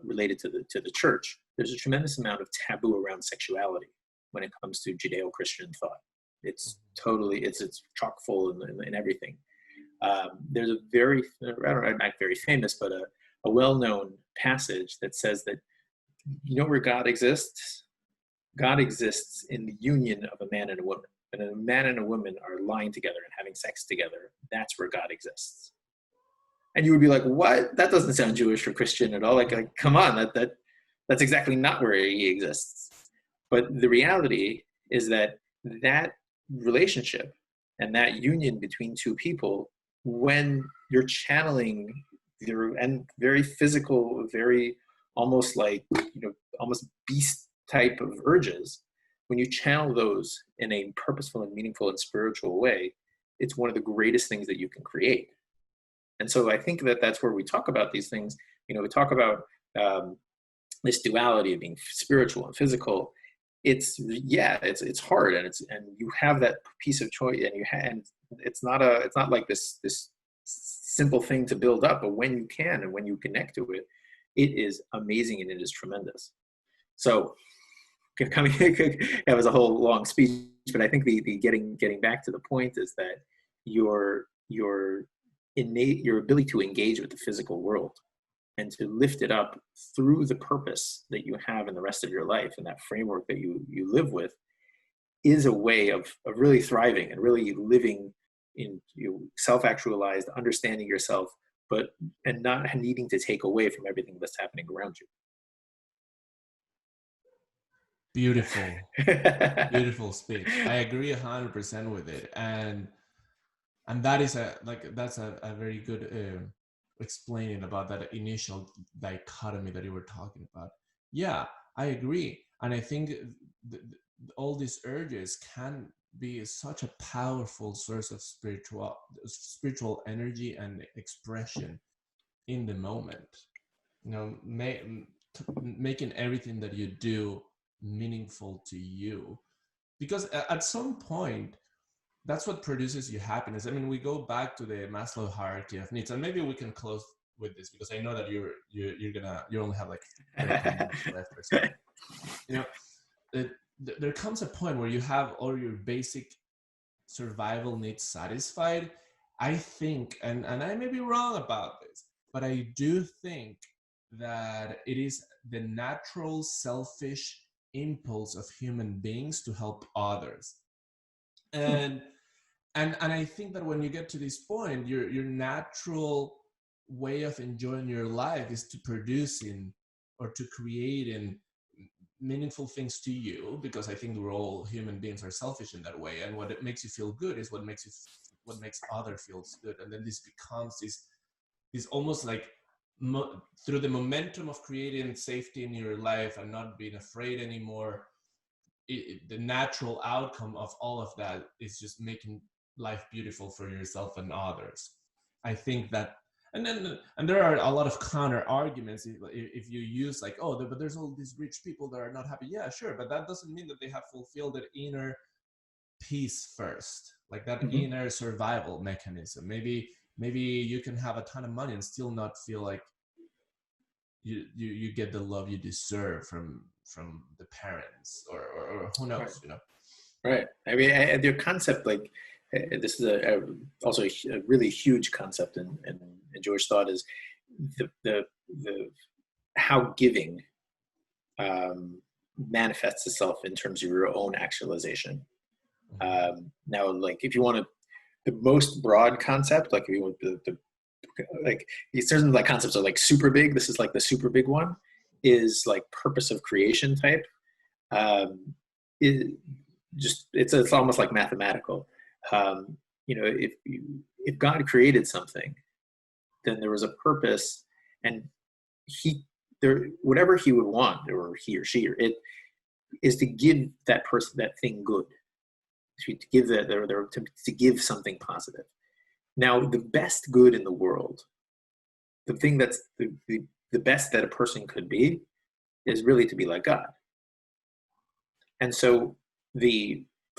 related to the church, there's a tremendous amount of taboo around sexuality when it comes to Judeo-Christian thought. It's totally, it's chock full in everything. There's a very, not very famous, but a well-known passage that says that, where God exists? God exists in the union of a man and a woman. And a man and a woman are lying together and having sex together. That's where God exists. And you would be like, what? That doesn't sound Jewish or Christian at all. Like come on, that's exactly not where he exists. But the reality is that relationship and that union between two people, when you're channeling and very physical, very almost like, almost beast type of urges, when you channel those in a purposeful and meaningful and spiritual way, it's one of the greatest things that you can create. And so I think that that's where we talk about these things. We talk about this duality of being spiritual and physical. It's hard, and you have that piece of choice, and it's not like this simple thing to build up, but when you can and when you connect to it, it is amazing and it is tremendous. So that was a whole long speech, but I think the getting back to the point is that your ability to engage with the physical world and to lift it up through the purpose that you have in the rest of your life and that framework that you live with is a way of really thriving and really living in self-actualized, understanding yourself, and not needing to take away from everything that's happening around you. Beautiful speech. I agree 100% with it, and that is that's a very good explaining about that initial dichotomy that you were talking about. Yeah, I agree, and I think all these urges can be such a powerful source of spiritual energy and expression in the moment. Making everything that you do meaningful to you, because at some point that's what produces you happiness. I mean, we go back to the Maslow hierarchy of needs, and maybe we can close with this because I know that you only have like 30 minutes left or something. There comes a point where you have all your basic survival needs satisfied. I think, and I may be wrong about this, but I do think that it is the natural selfish impulse of human beings to help others. And I think that when you get to this point, your natural way of enjoying your life is to producing or to creating meaningful things to you, because I think we're all human beings are selfish in that way, and what it makes you feel good is what makes others feel good, and then this becomes this almost like through the momentum of creating safety in your life and not being afraid anymore, the natural outcome of all of that is just making life beautiful for yourself and others. I think that, and there are a lot of counter arguments if you use like, oh, but there's all these rich people that are not happy. Yeah, sure, but that doesn't mean that they have fulfilled their inner peace first, like that inner survival mechanism. Maybe you can have a ton of money and still not feel like you get the love you deserve from the parents, or who knows, Right. you know. Right. I mean, your concept, like, this is also a really huge concept in Jewish thought, is the how giving manifests itself in terms of your own actualization. Now, like, if you want the most broad concept, like if you want like certain like concepts are like super big. This is like the super big one, is like purpose of creation type. It's almost like mathematical. If God created something, then there was a purpose, and whatever he would want, or he or she, or it, is to give that person that thing good, to give to give something positive. Now, the best good in the world, the thing that's the best that a person could be, is really to be like God. And so,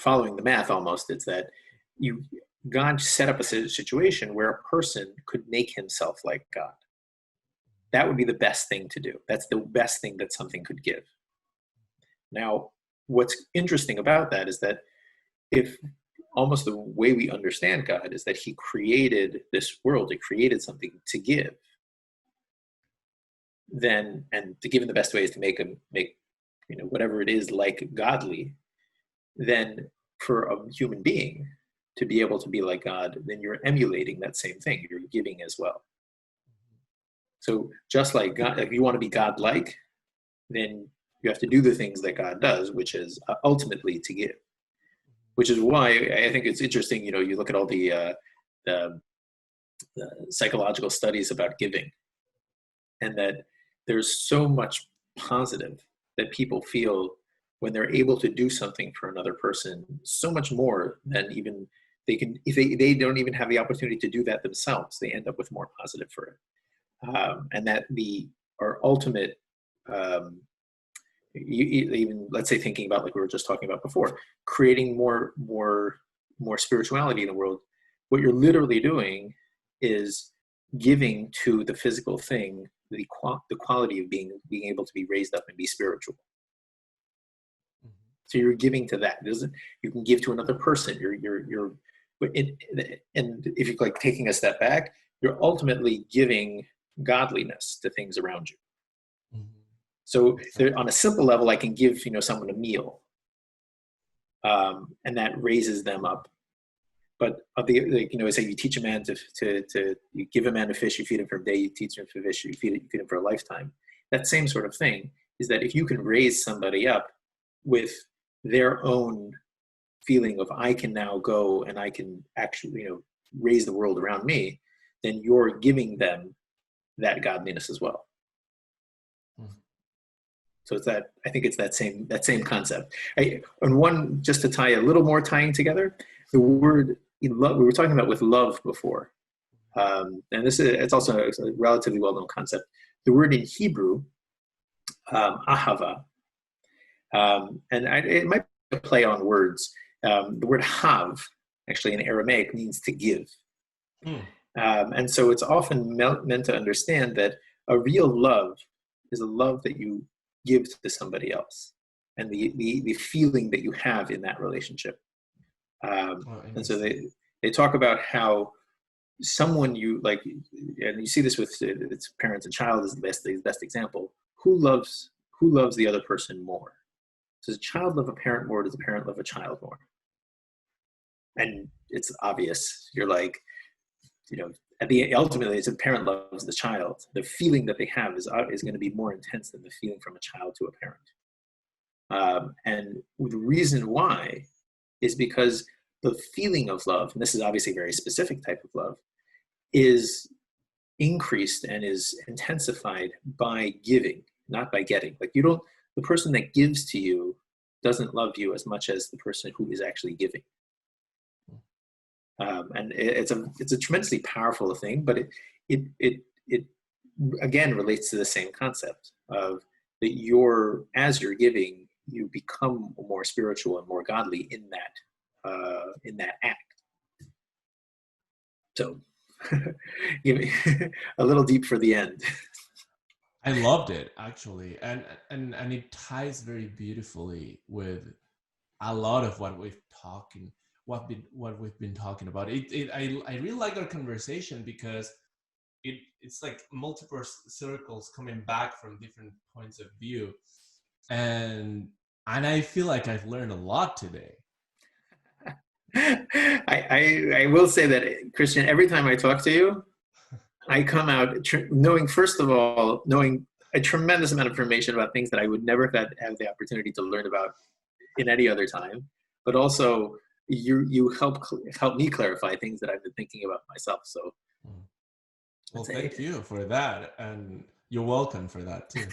following the math almost, it's that God set up a situation where a person could make himself like God. That would be the best thing to do. That's the best thing that something could give. Now, what's interesting about that is that if almost the way we understand God is that he created this world, he created something to give, and to give in the best way is to make whatever it is like godly, then for a human being to be able to be like God, then you're emulating that same thing. You're giving as well. So just like God, if you want to be God-like, then you have to do the things that God does, which is ultimately to give. Which is why I think it's interesting, you look at all the psychological studies about giving, and that there's so much positive that people feel when they're able to do something for another person, so much more than even they can, if they don't even have the opportunity to do that themselves, they end up with more positive for it. And that our ultimate, even let's say thinking about, like we were just talking about before, creating more spirituality in the world, what you're literally doing is giving to the physical thing the quality of being able to be raised up and be spiritual. So you're giving to that. You can give to another person. And if you're like taking a step back, you're ultimately giving godliness to things around you. So on a simple level, I can give someone a meal, and that raises them up. But say you teach a man you give a man a fish, you feed him for a day, you teach him for fish, you feed him for a lifetime. That same sort of thing is that if you can raise somebody up with their own feeling of, I can now go and I can actually raise the world around me, then you're giving them that godliness as well. So I think it's that same concept. And just to tie a little more tying together, the word love, we were talking about with love before, and it's also a relatively well-known concept. The word in Hebrew, ahava, and it might be a play on words. The word hav, actually in Aramaic, means to give. And so it's often meant to understand that a real love is a love that you give to somebody else, and the feeling that you have in that relationship. And so they talk about how someone you like, and you see this with its parents and child is the best example. Who loves the other person more? Does a child love a parent more? Does a parent love a child more? And it's obvious. You're like, ultimately, it's a parent loves the child. The feeling that they have is going to be more intense than the feeling from a child to a parent. And the reason why is because the feeling of love, and this is obviously a very specific type of love, is increased and is intensified by giving, not by getting. Like the person that gives to you doesn't love you as much as the person who is actually giving. And it's a tremendously powerful thing, but it again relates to the same concept of that as you're giving, you become more spiritual and more godly in that act. So, give me a little deep for the end. I loved it actually, and it ties very beautifully with a lot of what we've been talking about. I really like our conversation because it's like multiple circles coming back from different points of view, and I feel like I've learned a lot today. I will say that, Christian, every time I talk to you, I come out knowing a tremendous amount of information about things that I would never have the opportunity to learn about in any other time. But also, you help me clarify things that I've been thinking about myself. So, well, thank you for that, and you're welcome for that too.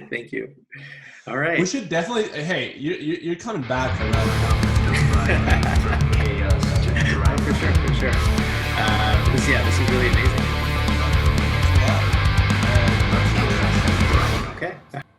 Thank you. All right. We should definitely. Hey, you're coming back for that. For sure. This is really amazing.